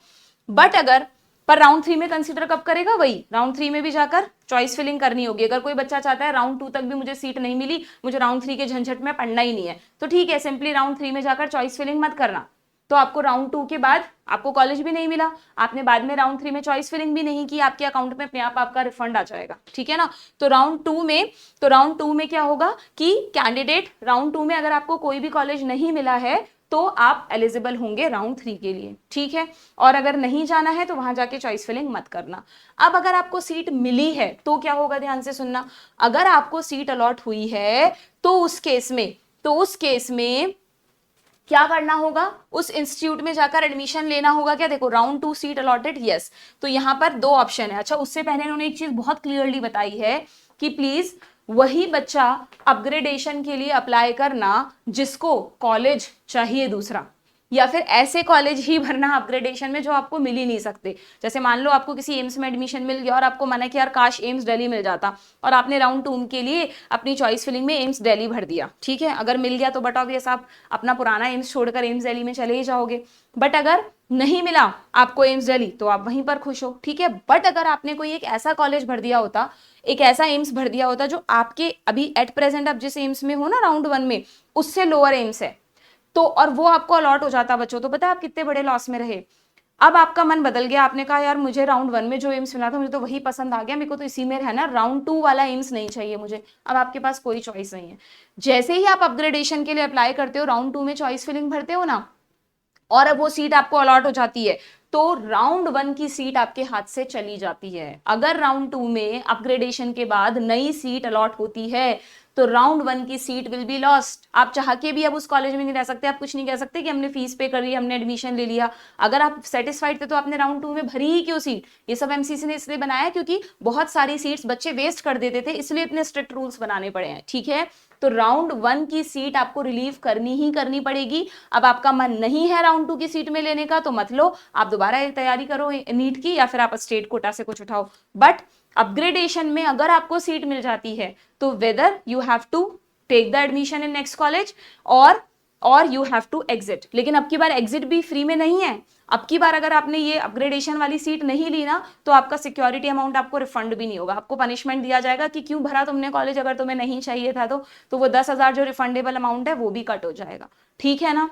बट अगर पर राउंड 3 में कंसीडर कब करेगा, वही राउंड 3 में भी जाकर चॉइस फिलिंग करनी होगी। अगर कोई बच्चा चाहता है राउंड 2 तक भी मुझे सीट नहीं मिली, मुझे राउंड 3 के झंझट में पढ़ना ही नहीं है, तो ठीक है, सिंपली राउंड 3 में जाकर चॉइस फिलिंग मत करना। तो आपको राउंड 2 के बाद आपको कॉलेज भी नहीं मिला, आपने बाद में राउंड 3 में चॉइस फिलिंग भी नहीं की, आपके अकाउंट में अपने आप आपका रिफंड आ जाएगा, ठीक है ना। तो राउंड 2 में क्या होगा कि कैंडिडेट राउंड 2 में अगर आपको कोई भी कॉलेज नहीं मिला है, तो आप एलिजिबल होंगे राउंड 3 के लिए, ठीक है। और अगर नहीं जाना है तो वहां जाके चॉइस फिलिंग मत करना। अब अगर आपको सीट मिली है तो क्या होगा, ध्यान से सुनना, अगर आपको सीट अलॉट हुई है तो उस केस में क्या करना होगा, उस इंस्टीट्यूट में जाकर एडमिशन लेना होगा। क्या, देखो, राउंड 2 सीट अलॉटेड, यस, तो यहां पर दो ऑप्शन है। अच्छा, उससे पहले इन्होंने एक चीज बहुत क्लियरली बताई है कि प्लीज वही बच्चा अपग्रेडेशन के लिए अप्लाई करना जिसको कॉलेज चाहिए दूसरा, या फिर ऐसे कॉलेज ही भरना अपग्रेडेशन में जो आपको मिल ही नहीं सकते। जैसे मान लो आपको किसी एम्स में एडमिशन मिल गया और आपको मन है कि यार काश एम्स दिल्ली मिल जाता, और आपने राउंड 2 के लिए अपनी चॉइस फिलिंग में एम्स दिल्ली भर दिया, ठीक है। अगर मिल गया तो बट ऑब्वियस आप अपना पुराना एम्स छोड़कर एम्स दिल्ली में चले ही जाओगे। बट अगर नहीं मिला आपको एम्स दिल्ली, तो आप वहीं पर खुश हो, ठीक है। बट अगर आपने कोई एक ऐसा कॉलेज भर दिया होता, एक ऐसा एम्स भर दिया होता जो आपके अभी एट प्रेजेंट आप जिस एम्स में हो ना राउंड 1 में, उससे लोअर एम्स है, तो और वो आपको अलॉट हो जाता बच्चों, तो पता है आप कितने बड़े लॉस में रहे। अब आपका मन बदल गया, आपने कहा यार मुझे राउंड 1 में जो एम्स मिला था मुझे तो वही पसंद आ गया, मेरे को तो इसी में रहना, राउंड 2 वाला एम्स नहीं चाहिए मुझे। अब आपके पास कोई चॉइस नहीं है। जैसे ही आप अपग्रेडेशन के लिए अप्लाई करते हो, राउंड 2 में चॉइस फिलिंग भरते हो ना, और अब वो सीट आपको अलॉट हो जाती है, तो राउंड 1 की सीट आपके हाथ से चली जाती है। अगर राउंड 2 में अपग्रेडेशन के बाद नई सीट अलॉट होती है तो राउंड 1 की सीट विल बी लॉस्ट। आप चाह के भी अब उस कॉलेज में नहीं रह सकते, आप कुछ नहीं कह सकते कि हमने फीस पे करी, हमने एडमिशन ले लिया। अगर आप सेटिस्फाइड थे तो आपने राउंड 2 में भरी ही क्यों सीट? ये सब एमसीसी ने इसलिए बनाया क्योंकि बहुत सारी सीट्स बच्चे वेस्ट कर देते थे, इसलिए इतने स्ट्रिक्ट रूल्स बनाने पड़े हैं, ठीक है। तो राउंड 1 की सीट आपको रिलीव करनी ही करनी पड़ेगी। अब आपका मन नहीं है राउंड 2 की सीट में लेने का तो मत लो, आप दोबारा तैयारी करो नीट की, या फिर आप स्टेट कोटा से कुछ उठाओ। बट अपग्रेडेशन में अगर आपको सीट मिल जाती है तो whether you have to take the admission in next college और यू हैव टू एग्जिट। लेकिन अब की बार एग्जिट भी फ्री में नहीं है। अब की बार अगर आपने ये अपग्रेडेशन वाली सीट नहीं ली ना तो आपका सिक्योरिटी अमाउंट आपको रिफंड भी नहीं होगा, आपको पनिशमेंट दिया जाएगा कि क्यों भरा तुमने कॉलेज, अगर तुम्हें नहीं चाहिए था तो वो 10,000 जो रिफंडेबल अमाउंट है वो भी कट हो जाएगा, ठीक है ना।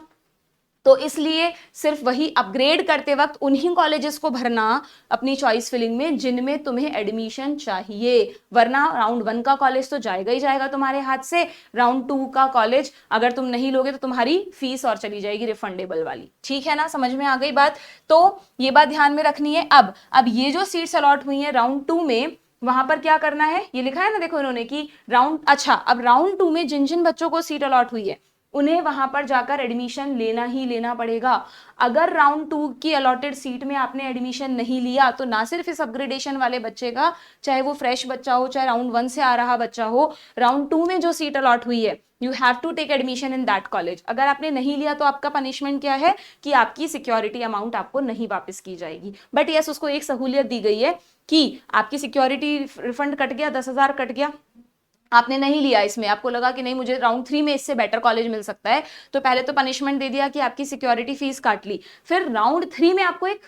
तो इसलिए सिर्फ वही अपग्रेड करते वक्त उन्हीं कॉलेजेस को भरना अपनी चॉइस फिलिंग में जिनमें तुम्हें एडमिशन चाहिए, वरना राउंड 1 का कॉलेज तो जाएगा ही जाएगा तुम्हारे हाथ से। राउंड 2 का कॉलेज अगर तुम नहीं लोगे तो तुम्हारी फीस और चली जाएगी रिफंडेबल वाली, ठीक है ना, समझ में आ गई बात। तो ये बात ध्यान में रखनी है। अब ये जो सीट्स अलॉट हुई है राउंड 2 में, वहां पर क्या करना है ये लिखा है ना, देखो इन्होंने कि राउंड, अच्छा अब राउंड 2 में जिन जिन बच्चों को सीट अलॉट हुई है उन्हें वहां पर जाकर एडमिशन लेना ही लेना पड़ेगा। अगर राउंड 2 की अलॉटेड सीट में आपने एडमिशन नहीं लिया तो ना सिर्फ इस अपग्रेडेशन वाले बच्चे का, चाहे वो फ्रेश बच्चा हो चाहे राउंड 1 से आ रहा बच्चा हो, राउंड 2 में जो सीट अलॉट हुई है you have to take admission in that college. अगर आपने नहीं लिया तो आपका पनिशमेंट क्या है कि आपकी सिक्योरिटी अमाउंट आपको नहीं वापस की जाएगी। बट यस, उसको एक सहूलियत दी गई है कि आपकी सिक्योरिटी रिफंड कट गया, 10,000 कट गया, आपने नहीं लिया, इसमें आपको लगा कि नहीं मुझे राउंड 3 में इससे बेटर कॉलेज मिल सकता है, तो पहले तो पनिशमेंट दे दिया कि आपकी सिक्योरिटी फीस काट ली, फिर राउंड 3 में आपको एक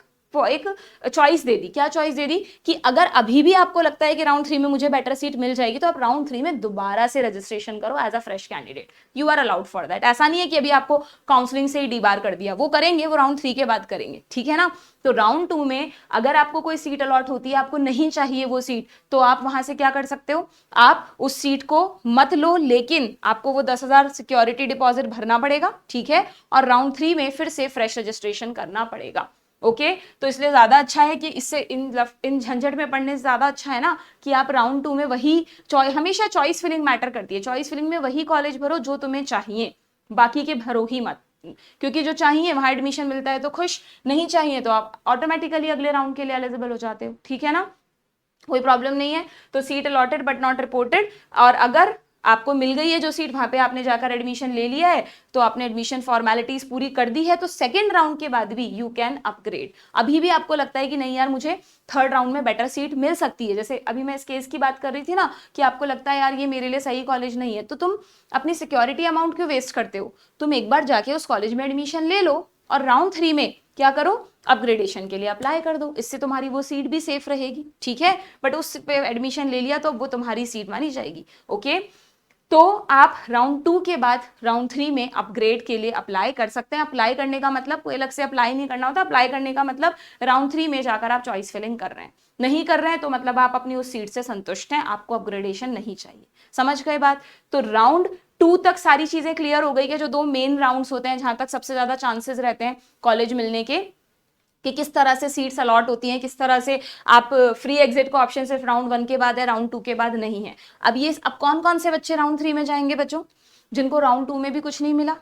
चॉइस दे दी। क्या चॉइस दे दी कि अगर अभी भी आपको लगता है कि राउंड 3 में मुझे बेटर सीट मिल जाएगी तो आप राउंड 3 में दोबारा से रजिस्ट्रेशन करो as a fresh candidate, you are allowed for that. ऐसा नहीं है कि अभी आपको काउंसलिंग से ही डीबार कर दिया, वो करेंगे, वो राउंड 3 के बाद करेंगे, ठीक है ना। तो राउंड 2 में अगर आपको कोई सीट अलॉट होती है, आपको नहीं चाहिए वो सीट, तो आप वहां से क्या कर सकते हो, आप उस सीट को मत लो, लेकिन आपको वो 10,000 सिक्योरिटी डिपॉजिट भरना पड़ेगा, ठीक है, और राउंड 3 में फिर से फ्रेश रजिस्ट्रेशन करना पड़ेगा। ओके तो इसलिए ज्यादा अच्छा है कि इससे इन झंझट में पढ़ने से ज्यादा अच्छा है ना कि आप राउंड 2 में वही हमेशा चॉइस फिलिंग मैटर करती है, चॉइस फिलिंग में वही कॉलेज भरो जो तुम्हें चाहिए, बाकी के भरो ही मत, क्योंकि जो चाहिए वहां एडमिशन मिलता है तो खुश, नहीं चाहिए तो आप ऑटोमेटिकली अगले राउंड के लिए एलिजिबल हो जाते हो, ठीक है ना, कोई प्रॉब्लम नहीं है। तो seat allotted but not reported, और अगर आपको मिल गई है जो सीट, वहां पे आपने जाकर एडमिशन ले लिया है, तो आपने एडमिशन फॉर्मेलिटीज पूरी कर दी है, तो सेकंड राउंड के बाद भी यू कैन अपग्रेड। अभी भी आपको लगता है कि नहीं यार मुझे थर्ड राउंड में बेटर सीट मिल सकती है, जैसे अभी मैं इस केस की बात कर रही थी ना कि आपको लगता है यार ये मेरे लिए सही कॉलेज नहीं है, तो तुम अपनी सिक्योरिटी अमाउंट क्यों वेस्ट करते हो, तुम एक बार जाके उस कॉलेज में एडमिशन ले लो और राउंड 3 में क्या करो, अपग्रेडेशन के लिए अप्लाई कर दो, इससे तुम्हारी वो सीट भी सेफ रहेगी, ठीक है। बट उस पे एडमिशन ले लिया तो वो तुम्हारी सीट मानी जाएगी, ओके। तो आप राउंड 2 के बाद राउंड 3 में अपग्रेड के लिए अप्लाई कर सकते हैं। अप्लाई करने का मतलब कोई अलग से अप्लाई नहीं करना होता, अप्लाई करने का मतलब राउंड 3 में जाकर आप चॉइस फिलिंग कर रहे हैं, नहीं कर रहे हैं तो मतलब आप अपनी उस सीट से संतुष्ट हैं, आपको अपग्रेडेशन नहीं चाहिए, समझ गए बात। तो राउंड 2 तक सारी चीजें क्लियर हो गई है, जो 2 मेन राउंड्स होते हैं जहां तक सबसे ज्यादा चांसेस रहते हैं कॉलेज मिलने के, कि किस तरह से सीट्स अलॉट होती हैं, किस तरह से आप फ्री एग्जिट का ऑप्शन सिर्फ राउंड 1 के बाद है, राउंड 2 के बाद नहीं है। अब कौन कौन से बच्चे राउंड 3 में जाएंगे बच्चों, जिनको राउंड 2 में भी कुछ नहीं मिला,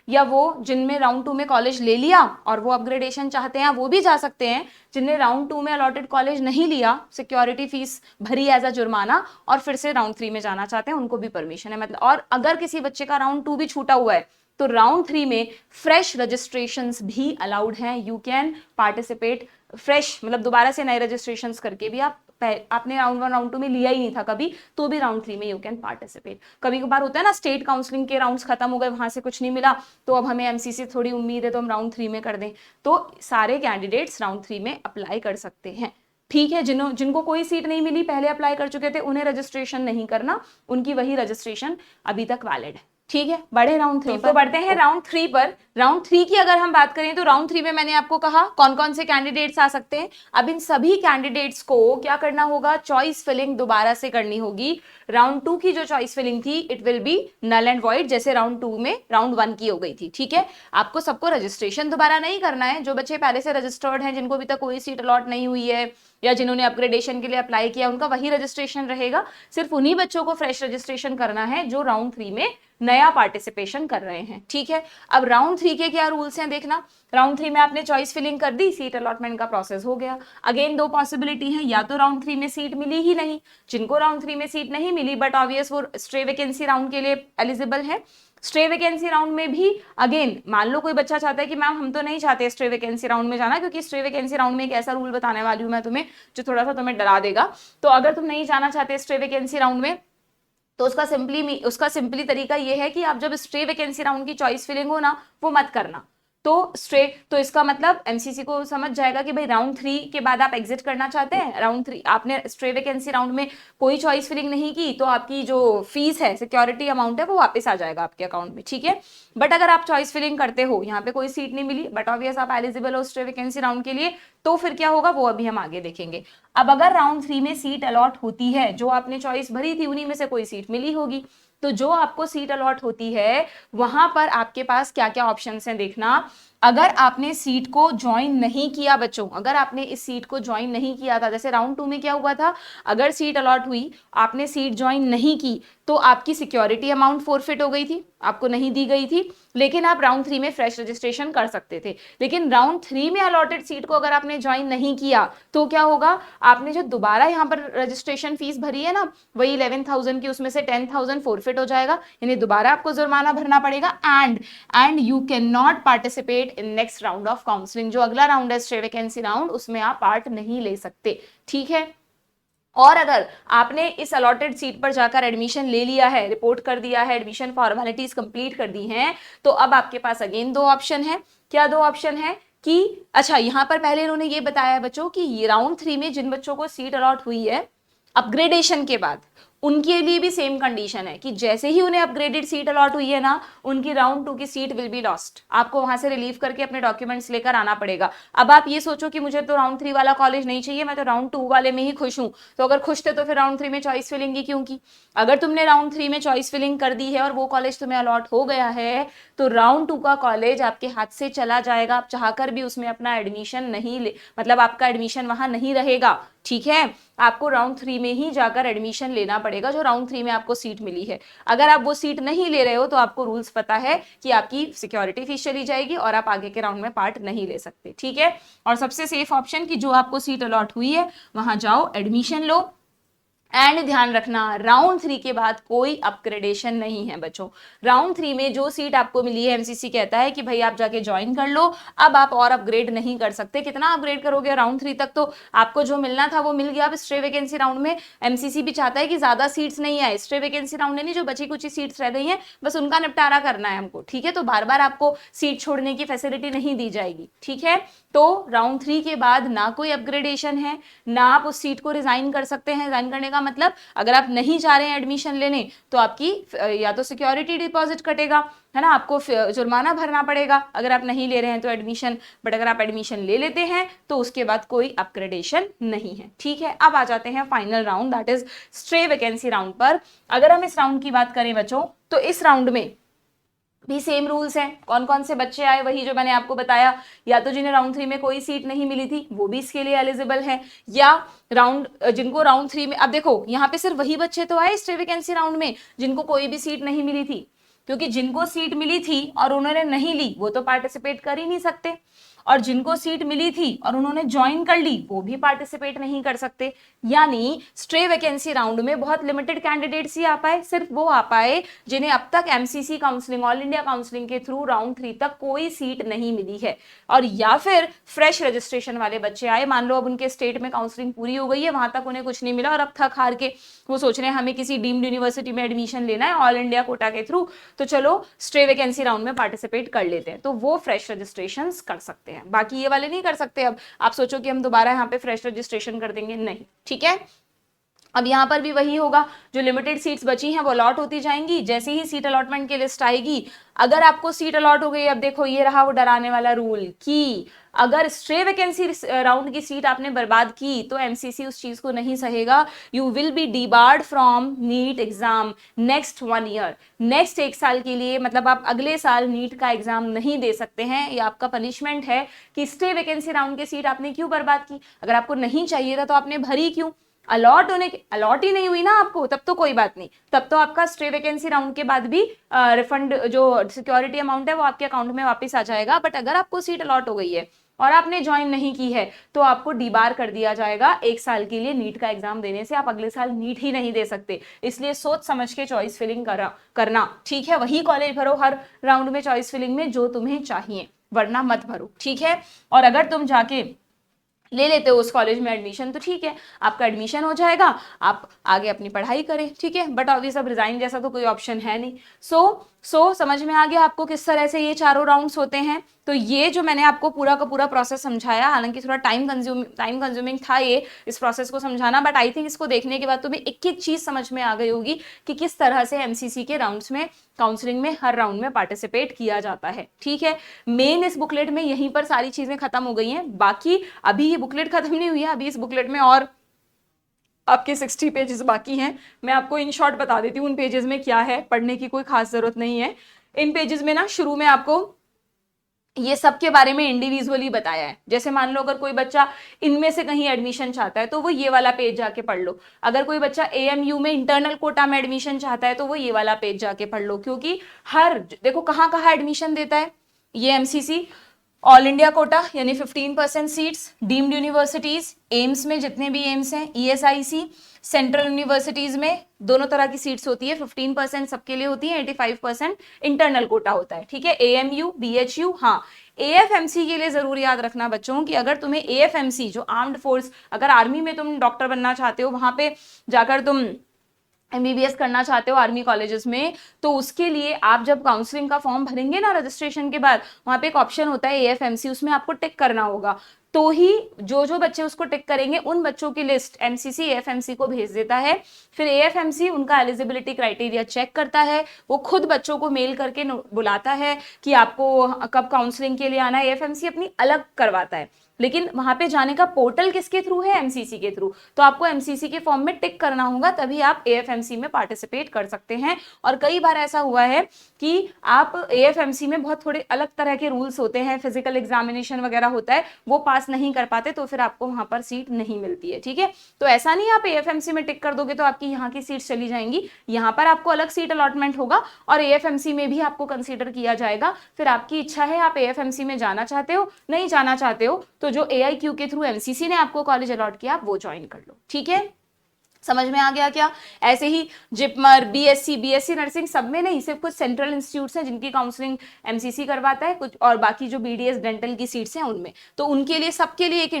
या वो जिनमें राउंड 2 में कॉलेज ले लिया और वो अपग्रेडेशन चाहते हैं वो भी जा सकते हैं, जिनने राउंड 2 में अलॉटेड कॉलेज नहीं लिया, सिक्योरिटी फीस भरी एज अ जुर्माना और फिर से राउंड 3 में जाना चाहते हैं, उनको भी परमिशन है। मतलब और अगर किसी बच्चे का राउंड 2 भी छूटा हुआ है तो राउंड 3 में फ्रेश रजिस्ट्रेशंस भी अलाउड हैं, यू कैन पार्टिसिपेट फ्रेश, मतलब दोबारा से नए रजिस्ट्रेशंस करके भी आपने राउंड 1 राउंड 2 में लिया ही नहीं था कभी, तो भी राउंड 3 में यू कैन पार्टिसिपेट। कभी कभार होता है ना स्टेट काउंसलिंग के राउंड्स खत्म हो गए, वहां से कुछ नहीं मिला, तो अब हमें एमसीसी थोड़ी उम्मीद है तो हम राउंड 3 में कर दें, तो सारे कैंडिडेट्स राउंड 3 में अप्लाई कर सकते हैं, ठीक है। जिनको कोई सीट नहीं मिली, पहले अप्लाई कर चुके थे, उन्हें रजिस्ट्रेशन नहीं करना, उनकी वही रजिस्ट्रेशन अभी तक वैलिड है, ठीक है, बढ़े राउंड 3 तो बढ़ते हैं राउंड 3 पर। राउंड 3 की अगर हम बात करें तो राउंड 3 में मैंने आपको कहा कौन कौन से कैंडिडेट्स आ सकते हैं। अब इन सभी कैंडिडेट्स को क्या करना होगा, चॉइस फिलिंग दोबारा से करनी होगी। राउंड 2 की जो चॉइस फिलिंग थी it will be null and void, जैसे राउंड 2 में राउंड 1 की हो गई थी। ठीक है, आपको सबको रजिस्ट्रेशन दोबारा नहीं करना है। जो बच्चे पहले से रजिस्टर्ड हैं, जिनको अभी तक कोई सीट अलॉट नहीं हुई है या जिन्होंने अपग्रेडेशन के लिए अप्लाई किया, उनका वही रजिस्ट्रेशन रहेगा। सिर्फ उन्हीं बच्चों को फ्रेश रजिस्ट्रेशन करना है जो राउंड 3 में नया पार्टिसिपेशन कर रहे हैं। ठीक है, अब राउंड 3 के क्या रूल्स हैं देखना। राउंड 3 में आपने चॉइस फिलिंग कर दी, सीट अलॉटमेंट का प्रोसेस हो गया। अगेन दो पॉसिबिलिटी है, या तो राउंड 3 में सीट मिली ही नहीं, जिनको राउंड 3 में सीट नहीं मिली बट ऑब्वियस वो स्ट्रे वैकेंसी राउंड के लिए एलिजिबल है। स्ट्रे वैकेंसी राउंड में भी अगेन मान लो कोई बच्चा चाहता है कि मैम हम तो नहीं चाहते स्ट्रे वैकेंसी राउंड में जाना, क्योंकि स्ट्रे वैकेंसी राउंड में एक ऐसा रूल बताने वाली हूं मैं तुम्हें जो थोड़ा सा तुम्हें डरा देगा। तो अगर तुम नहीं जाना चाहते स्ट्रे वैकेंसी राउंड में तो उसका सिंपली तरीका ये है कि आप जब स्ट्रे वैकेंसी राउंड की चॉइस फिलिंग हो ना, वो मत करना। तो इसका मतलब एमसीसी को समझ जाएगा कि भाई राउंड 3 के बाद आप एग्जिट करना चाहते हैं। राउंड 3 आपने स्ट्रे वैकेंसी राउंड में कोई चॉइस फिलिंग नहीं की तो आपकी जो फीस है, सिक्योरिटी अमाउंट है, वो वापस आ जाएगा आपके अकाउंट में। ठीक है, बट अगर आप चॉइस फिलिंग करते हो, यहाँ पे कोई सीट नहीं मिली बट ऑब्वियस आप एलिजिबल हो स्ट्रे वैकेंसी राउंड के लिए, तो फिर क्या होगा वो अभी हम आगे देखेंगे। अब अगर राउंड 3 में सीट अलॉट होती है, जो आपने चॉइस भरी थी उन्हीं में से कोई सीट मिली होगी, तो जो आपको सीट अलॉट होती है वहां पर आपके पास क्या क्या ऑप्शंस हैं देखना। अगर आपने सीट को ज्वाइन नहीं किया बच्चों, अगर आपने इस सीट को ज्वाइन नहीं किया था, जैसे राउंड 2 में क्या हुआ था, अगर सीट अलॉट हुई आपने सीट ज्वाइन नहीं की तो आपकी सिक्योरिटी अमाउंट फोरफिट हो गई थी, आपको नहीं दी गई थी, लेकिन आप राउंड 3 में फ्रेश रजिस्ट्रेशन कर सकते थे। लेकिन राउंड 3 में अलॉटेड सीट को अगर आपने ज्वाइन नहीं किया तो क्या होगा, आपने जो दोबारा यहाँ पर रजिस्ट्रेशन फीस भरी है ना, वही 11,000 की, उसमें से 10,000 फोरफिट हो जाएगा, यानी दोबारा आपको जुर्माना भरना पड़ेगा। And you can not participate in next round of counselling. जो अगला राउंड है स्ट्रे वैकेंसी राउंड, उसमें आप पार्ट नहीं ले सकते। ठीक है, और अगर आपने इस अलॉटेड सीट पर जाकर एडमिशन ले लिया है, रिपोर्ट कर दिया है, एडमिशन फॉर्मेलिटीज कंप्लीट कर दी हैं, तो अब आपके पास अगेन दो ऑप्शन है। क्या दो ऑप्शन है कि अच्छा, यहां पर पहले इन्होंने ये बताया है बच्चों कि राउंड 3 में जिन बच्चों को सीट अलॉट हुई है अपग्रेडेशन के बाद, उनके लिए भी सेम कंडीशन है कि जैसे ही उन्हें अपग्रेडेड सीट अलॉट हुई है ना, उनकी राउंड 2 की सीट विल बी लॉस्ट। आपको वहां से रिलीव करके अपने डॉक्यूमेंट्स लेकर आना पड़ेगा। अब आप ये सोचो कि मुझे तो राउंड 3 वाला कॉलेज नहीं चाहिए, मैं तो राउंड 2 वाले में ही खुश हूं। तो अगर खुश थे तो फिर राउंड 3 में चॉइस फिलिंग ही क्यों की? अगर तुमने राउंड 3 में चॉइस फिलिंग कर दी है और वो कॉलेज तुम्हें अलॉट हो गया है, तो राउंड 2 का कॉलेज आपके हाथ से चला जाएगा। आप चाहकर भी उसमें अपना एडमिशन नहीं ले, मतलब आपका एडमिशन वहां नहीं रहेगा। ठीक है, आपको राउंड 3 में ही जाकर एडमिशन लेना पड़ेगा, जो राउंड 3 में आपको सीट मिली है। अगर आप वो सीट नहीं ले रहे हो तो आपको रूल्स पता है कि आपकी सिक्योरिटी फीस चली जाएगी और आप आगे के राउंड में पार्ट नहीं ले सकते। ठीक है, और सबसे सेफ ऑप्शन कि जो आपको सीट अलॉट हुई है वहां जाओ, एडमिशन लो। एंड ध्यान रखना, राउंड 3 के बाद कोई अपग्रेडेशन नहीं है बच्चों। राउंड 3 में जो सीट आपको मिली है, एमसीसी कहता है कि भाई आप जाके ज्वाइन कर लो, अब आप और अपग्रेड नहीं कर सकते। कितना अपग्रेड करोगे? राउंड 3 तक तो आपको जो मिलना था वो मिल गया। अब स्ट्रे वैकेंसी राउंड में एमसीसी भी चाहता है कि ज्यादा सीट्स नहीं आए। स्ट्रे वैकेंसी राउंड में नहीं, जो बची कुछ सीट्स रह गई हैं बस उनका निपटारा करना है हमको। ठीक है, तो बार बार आपको सीट छोड़ने की फैसिलिटी नहीं दी जाएगी। ठीक है, तो राउंड 3 के बाद ना कोई अपग्रेडेशन है, ना आप उस सीट को रिजाइन कर सकते हैं। रिजाइन करने का मतलब अगर आप नहीं चाह रहे हैं एडमिशन लेने तो आपकी या तो सिक्योरिटी डिपॉजिट कटेगा, है ना, आपको जुर्माना भरना पड़ेगा अगर आप नहीं ले रहे हैं तो एडमिशन। बट अगर आप एडमिशन ले लेते हैं तो उसके बाद कोई अपग्रेडेशन नहीं है। ठीक है, अब आ जाते हैं final round, that is stray vacancy round पर। अगर हम इस राउंड की बात करें बच्चों, तो इस राउंड में भी सेम रूल्स हैं। कौन कौन से बच्चे आए, वही जो मैंने आपको बताया, या तो जिन्हें राउंड 3 में कोई सीट नहीं मिली थी वो भी इसके लिए एलिजिबल है, या जिनको राउंड 3 में, अब देखो यहाँ पे सिर्फ वही बच्चे तो आए स्ट्रे वैकेंसी राउंड में जिनको कोई भी सीट नहीं मिली थी, क्योंकि जिनको सीट मिली थी और उन्होंने नहीं ली वो तो पार्टिसिपेट कर ही नहीं सकते, और जिनको सीट मिली थी और उन्होंने ज्वाइन कर ली वो भी पार्टिसिपेट नहीं कर सकते। यानी स्ट्रे वैकेंसी राउंड में बहुत लिमिटेड कैंडिडेट्स ही आ पाए, सिर्फ वो आ पाए जिन्हें अब तक MCC counselling, all India counselling के थ्रू राउंड 3 तक कोई सीट नहीं मिली है, और या फिर फ्रेश रजिस्ट्रेशन वाले बच्चे आए। मान लो अब उनके स्टेट में काउंसलिंग पूरी हो गई है, वहां तक उन्हें कुछ नहीं मिला और अब थक हार के वो सोच रहे हैं हमें किसी डीम्ड यूनिवर्सिटी में एडमिशन लेना है ऑल इंडिया कोटा के थ्रू, तो चलो स्ट्रे वैकेंसी राउंड में पार्टिसिपेट कर लेते हैं, तो वो फ्रेश रजिस्ट्रेशन कर सकते हैं। बाकी ये वाले नहीं कर सकते। अब आप सोचो कि हम दोबारा यहाँ पे फ्रेश रजिस्ट्रेशन कर देंगे, नहीं। ठीक है, अब यहाँ पर भी वही होगा, जो लिमिटेड सीट्स बची हैं वो अलॉट होती जाएंगी। जैसे ही सीट अलॉटमेंट की लिस्ट आएगी, अगर आपको सीट अलॉट हो गई, अब देखो ये रहा वो डराने वाला रूल कि अगर स्ट्रे वैकेंसी राउंड की सीट आपने बर्बाद की तो एमसीसी उस चीज को नहीं सहेगा। You will be debarred from NEET exam next 1 year. Next 1 साल के लिए, मतलब आप अगले साल नीट का एग्जाम नहीं दे सकते हैं। ये आपका पनिशमेंट है कि स्टे वैकेंसी राउंड की सीट आपने क्यों बर्बाद की। अगर आपको नहीं चाहिए था तो आपने भरी क्यों। अलॉट ही नहीं हुई ना आपको, तब तो कोई बात नहीं, तब तो आपका स्टे वैकेंसी राउंड के बाद भी रिफंड जो सिक्योरिटी अमाउंट है वो आपके अकाउंट में वापस आ जाएगा। बट अगर आपको सीट अलॉट हो गई है और आपने ज्वाइन नहीं की है तो आपको डीबार कर दिया जाएगा 1 साल के लिए। नीट का एग्जाम देने से आप अगले साल नीट ही नहीं दे सकते। इसलिए सोच समझ के चॉइस फिलिंग करना, ठीक है। वही कॉलेज भरो हर राउंड में चॉइस फिलिंग में जो तुम्हें चाहिए, वरना मत भरो, ठीक है। और अगर तुम जाके ले लेते हो उस कॉलेज में एडमिशन तो ठीक है, आपका एडमिशन हो जाएगा, आप आगे अपनी पढ़ाई करें, ठीक है। बट ऑब्वियस अब रिजाइन जैसा तो कोई ऑप्शन है नहीं। सो समझ में आ गया आपको किस तरह से ये चारों राउंड्स होते हैं। तो ये जो मैंने आपको पूरा का पूरा प्रोसेस समझाया, हालांकि थोड़ा टाइम कंज्यूमिंग था ये इस प्रोसेस को समझाना, बट आई थिंक इसको देखने के बाद तुम्हें एक एक चीज समझ में आ गई होगी कि किस तरह से एमसीसी के राउंड्स में, काउंसलिंग में हर राउंड में पार्टिसिपेट किया जाता है, ठीक है। मेन इस बुकलेट में यहीं पर सारी चीजें खत्म हो गई हैं। बाकी अभी ये बुकलेट खत्म नहीं हुई है, अभी इस बुकलेट में और आपके 60 पेजेस बाकी हैं। मैं आपको इन शॉर्ट बता देती हूँ उन पेजेस में क्या है, पढ़ने की कोई खास जरूरत नहीं है। इन पेजेस में ना शुरू में आपको ये सब के बारे में इंडिविजुअली बताया है। जैसे मान लो अगर कोई बच्चा इनमें से कहीं एडमिशन चाहता है तो वो ये वाला पेज जाके पढ़ लो। अगर कोई बच्चा एएमयू में इंटरनल कोटा में एडमिशन चाहता है तो वो ये वाला पेज जाके पढ़ लो, क्योंकि हर देखो कहाँ कहाँ एडमिशन देता है ये एमसीसी। ऑल इंडिया कोटा यानी 15% सीट्स, डीम्ड यूनिवर्सिटीज, एम्स में जितने भी एम्स हैं, ईएसआईसी, सेंट्रल यूनिवर्सिटीज में दोनों तरह की सीट्स होती है। 15% सबके लिए होती है, 85% इंटरनल कोटा होता है, ठीक है। एएमयू, बीएचयू, हाँ। एएफएमसी के लिए जरूर याद रखना बच्चों कि अगर तुम्हें एएफएमसी जो आर्म्ड फोर्स, अगर आर्मी में तुम डॉक्टर बनना चाहते हो, वहां पे जाकर तुम एमबीबीएस करना चाहते हो आर्मी कॉलेजेस में, तो उसके लिए आप जब काउंसलिंग का फॉर्म भरेंगे ना रजिस्ट्रेशन के बाद, वहां पे एक ऑप्शन होता है एएफएमसी, उसमें आपको टिक करना होगा। तो ही जो जो बच्चे उसको टिक करेंगे उन बच्चों की लिस्ट एमसीसी एएफएमसी को भेज देता है। फिर एएफएमसी उनका एलिजिबिलिटी क्राइटेरिया चेक करता है, वो खुद बच्चों को मेल करके बुलाता है कि आपको कब काउंसलिंग के लिए आना है। एएफएमसी अपनी अलग करवाता है, लेकिन वहां पे जाने का पोर्टल किसके थ्रू है, एमसीसी के थ्रू। तो आपको एमसीसी के फॉर्म में टिक करना होगा, तभी आप एएफएमसी में पार्टिसिपेट कर सकते हैं। और कई बार ऐसा हुआ है कि आप एएफएमसी में बहुत थोड़े अलग तरह के रूल्स होते हैं, फिजिकल एग्जामिनेशन वगैरह होता है, वो पास नहीं कर पाते तो फिर आपको वहां पर सीट नहीं मिलती है, ठीक है। तो ऐसा नहीं आप एएफएमसी में टिक कर दोगे तो आपकी यहाँ की सीट चली जाएंगी, यहाँ पर आपको अलग सीट अलॉटमेंट होगा और एएफएमसी में भी आपको कंसीडर किया जाएगा। फिर आपकी इच्छा है, आप एएफएमसी में जाना चाहते हो, नहीं जाना चाहते हो तो जो एआईक्यू के थ्रू एमसीसी ने आपको कॉलेज अलॉट किया आप वो ज्वाइन कर लो, ठीक है। समझ में आ गया क्या। ऐसे ही जिपमर, बीएससी नर्सिंग सब में नहीं, सिर्फ कुछ सेंट्रल इंस्टीट्यूट्स हैं जिनकी काउंसलिंग एमसीसी करवाता है कुछ, और बाकी जो बीडीएस डेंटल की सीट्स हैं उनमें, तो उनके लिए सबके लिए एक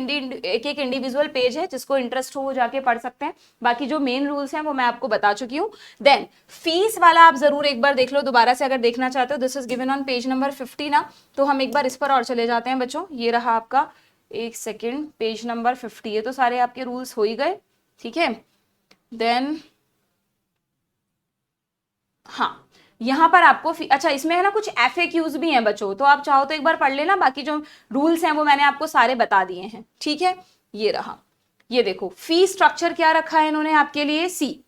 इंडिविजुअल पेज है, जिसको इंटरेस्ट हो वो जाके पढ़ सकते हैं। बाकी जो मेन रूल्स हैं वो मैं आपको बता चुकी हूँ। देन फीस वाला आप जरूर एक बार देख लो दोबारा से, अगर देखना चाहते हो। This is given on page number 50 ना, तो हम एक बार इस पर और चले जाते हैं बच्चों। ये रहा आपका, एक सेकेंड, पेज नंबर 50, ये तो सारे आपके रूल्स हो ही गए, ठीक है। देन हाँ, यहां पर आपको अच्छा इसमें है ना कुछ एफएक्यूज भी हैं बच्चों, तो आप चाहो तो एक बार पढ़ लेना। बाकी जो रूल्स हैं वो मैंने आपको सारे बता दिए हैं, ठीक है। ये रहा, ये देखो फी स्ट्रक्चर क्या रखा है इन्होंने आपके लिए। सी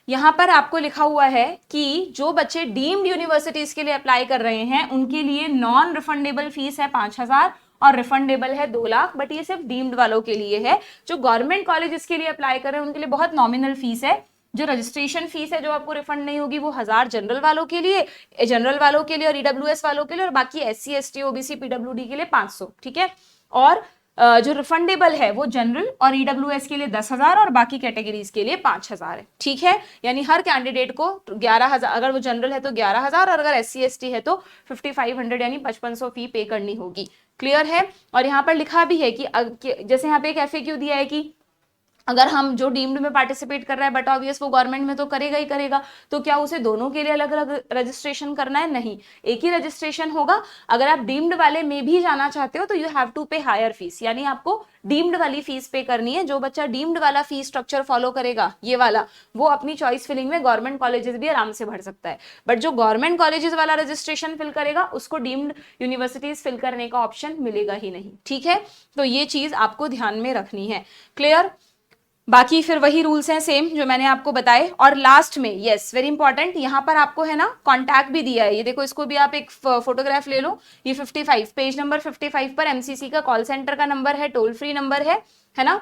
यहां पर आपको लिखा हुआ है कि जो बच्चे डीम्ड यूनिवर्सिटीज के लिए अप्लाई कर रहे हैं उनके लिए नॉन रिफंडेबल फीस है 5,000 और रिफंडेबल है 2 लाख। बट ये सिर्फ डीम्ड वालों के लिए है। जो गवर्नमेंट कॉलेज इसके लिए अप्लाई कर रहे हैं उनके लिए बहुत नॉमिनल फीस है। जो रजिस्ट्रेशन फीस है जो आपको रिफंड नहीं होगी वो 1,000 जनरल वालों के लिए और ईडब्ल्यूएस वालों के लिए, और बाकी एससी एसटी ओबीसी पीडब्ल्यूडी के लिए 500, ठीक है। और जो रिफंडेबल है वो जनरल और ईडब्ल्यूएस के लिए 10,000 और बाकी कैटेगरीज के लिए 5,000 है, ठीक है। यानी हर कैंडिडेट को 11,000, अगर वो जनरल है तो 11,000 और अगर एससी एसटी है तो 5,500 यानी 5,500 फी पे करनी होगी। क्लियर है। और यहाँ पर लिखा भी है कि जैसे यहाँ पे एक एफएक्यू दिया है कि अगर हम जो डीम्ड में पार्टिसिपेट कर रहा है बट ऑब्वियस वो गवर्नमेंट में तो करेगा ही करेगा, तो क्या उसे दोनों के लिए अलग अलग रजिस्ट्रेशन करना है? नहीं, एक ही रजिस्ट्रेशन होगा। अगर आप डीम्ड वाले में भी जाना चाहते हो तो यू हैव टू पे हायर फीस, यानी आपको डीम्ड वाली फीस पे करनी है। जो बच्चा डीम्ड वाला फीस स्ट्रक्चर फॉलो करेगा ये वाला, वो अपनी चॉइस फिलिंग में गवर्नमेंट कॉलेजेस भी आराम से भर सकता है। बट जो गवर्नमेंट कॉलेजेस वाला रजिस्ट्रेशन फिल करेगा उसको डीम्ड यूनिवर्सिटीज फिल करने का ऑप्शन मिलेगा ही नहीं, ठीक है? तो ये चीज आपको ध्यान में रखनी है। क्लियर? बाकी फिर वही रूल्स हैं सेम जो मैंने आपको बताए। और लास्ट में यस वेरी इंपॉर्टेंट, यहाँ पर आपको है ना कॉन्टैक्ट भी दिया है, ये देखो, इसको भी आप एक फोटोग्राफ ले लो। ये 55 पेज नंबर 55 पर एमसीसी का कॉल सेंटर का नंबर है, टोल फ्री नंबर है ना,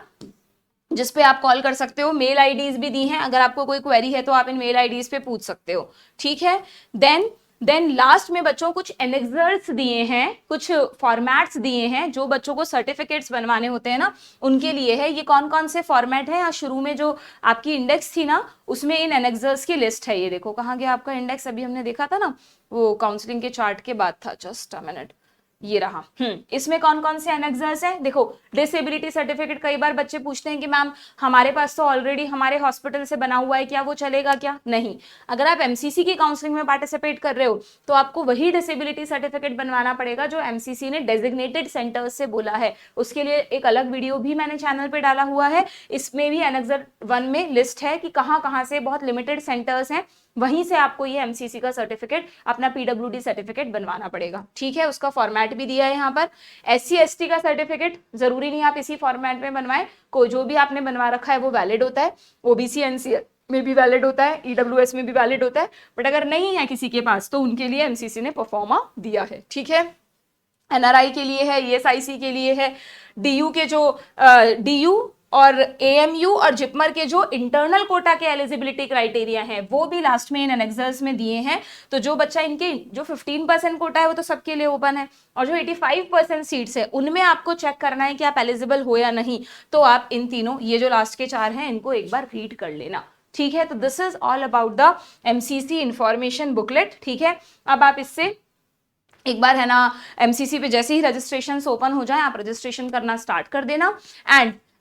जिस पे आप कॉल कर सकते हो। मेल आईडीज भी दी हैं, अगर आपको कोई क्वेरी है तो आप इन मेल आईडीज पे पूछ सकते हो, ठीक है? देन लास्ट में बच्चों कुछ एनेक्सर्स दिए हैं, कुछ फॉर्मेट्स दिए हैं जो बच्चों को सर्टिफिकेट्स बनवाने होते हैं ना, उनके लिए है। ये कौन कौन से फॉर्मेट है? या शुरू में जो आपकी इंडेक्स थी ना उसमें इन एनेक्सर्स की लिस्ट है। ये देखो कहाँ गया आपका इंडेक्स, अभी हमने देखा था ना वो काउंसलिंग के चार्ट के बाद था, जस्ट अ मिनट, ये रहा। इसमें कौन कौन से एनेक्सर्स हैं? देखो, डिसेबिलिटी सर्टिफिकेट, कई बार बच्चे पूछते हैं कि मैम हमारे पास तो ऑलरेडी हमारे हॉस्पिटल से बना हुआ है, क्या वो चलेगा क्या? नहीं, अगर आप एमसीसी की काउंसलिंग में पार्टिसिपेट कर रहे हो तो आपको वही डिसेबिलिटी सर्टिफिकेट बनवाना पड़ेगा जो एमसीसी ने डेजिग्नेटेड सेंटर्स से बोला है। उसके लिए एक अलग वीडियो भी मैंने चैनल पे डाला हुआ है, इसमें भी एनेक्सर 1 में लिस्ट है कि कहाँ कहाँ से बहुत लिमिटेड सेंटर्स हैं, वहीं से आपको ये एमसीसी का सर्टिफिकेट, अपना पीडब्ल्यूडी सर्टिफिकेट बनवाना पड़ेगा, ठीक है? उसका फॉर्मेट भी दिया है यहाँ पर। एससी एसटी का सर्टिफिकेट जरूरी नहीं आप इसी फॉर्मेट में बनवाएं, को जो भी आपने बनवा रखा है वो वैलिड होता है, ओबीसी एनसीएल में भी वैलिड होता है, ईडब्ल्यूएस में भी वैलिड होता है। बट अगर नहीं है किसी के पास तो उनके लिए एमसीसी ने परफॉर्मा दिया है, ठीक है? एनआरआई के लिए है, ईएसआईसी के लिए है, डीयू के जो डीयू और एएमयू और जिपमर के जो इंटरनल कोटा के एलिजिबिलिटी क्राइटेरिया हैं वो भी लास्ट में इन एनेक्सर्स में दिए हैं। तो जो बच्चा, इनके जो 15% कोटा है वो तो सबके लिए ओपन है, और जो 85% सीट्स है उनमें आपको चेक करना है कि आप एलिजिबल हो या नहीं। तो आप इन तीनों, ये जो लास्ट के 4 हैं, इनको एक बार रीड कर लेना, ठीक है? तो this is all about the MCC information booklet, ठीक है? अब आप इससे एक बार है ना एमसीसी पे जैसे ही रजिस्ट्रेशन ओपन हो जाए आप रजिस्ट्रेशन करना स्टार्ट कर देना।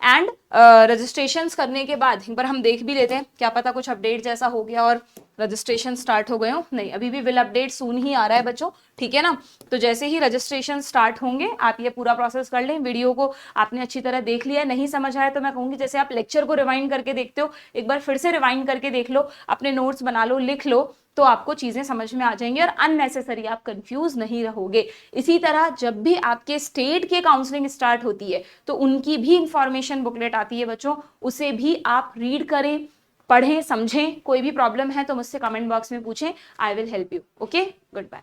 एंड रजिस्ट्रेशन करने के बाद एक बार हम देख भी लेते हैं, क्या पता कुछ अपडेट जैसा हो गया और रजिस्ट्रेशन स्टार्ट हो गए हो। नहीं, अभी भी विल अपडेट सून ही आ रहा है बच्चों, ठीक है ना? तो जैसे ही रजिस्ट्रेशन स्टार्ट होंगे आप ये पूरा प्रोसेस कर लें। वीडियो को आपने अच्छी तरह देख लिया है, नहीं समझ आया तो मैं कहूँगी जैसे आप लेक्चर को रिवाइंड करके देखते हो, एक बार फिर से रिवाइंड करके देख लो, अपने नोट्स बना लो, लिख लो, तो आपको चीजें समझ में आ जाएंगी और अननेसेसरी आप कंफ्यूज नहीं रहोगे। इसी तरह जब भी आपके स्टेट के काउंसलिंग स्टार्ट होती है तो उनकी भी इंफॉर्मेशन बुकलेट आती है बच्चों, उसे भी आप रीड करें, पढ़ें, समझें। कोई भी प्रॉब्लम है तो मुझसे कमेंट बॉक्स में पूछें, I will help you. Okay, good bye.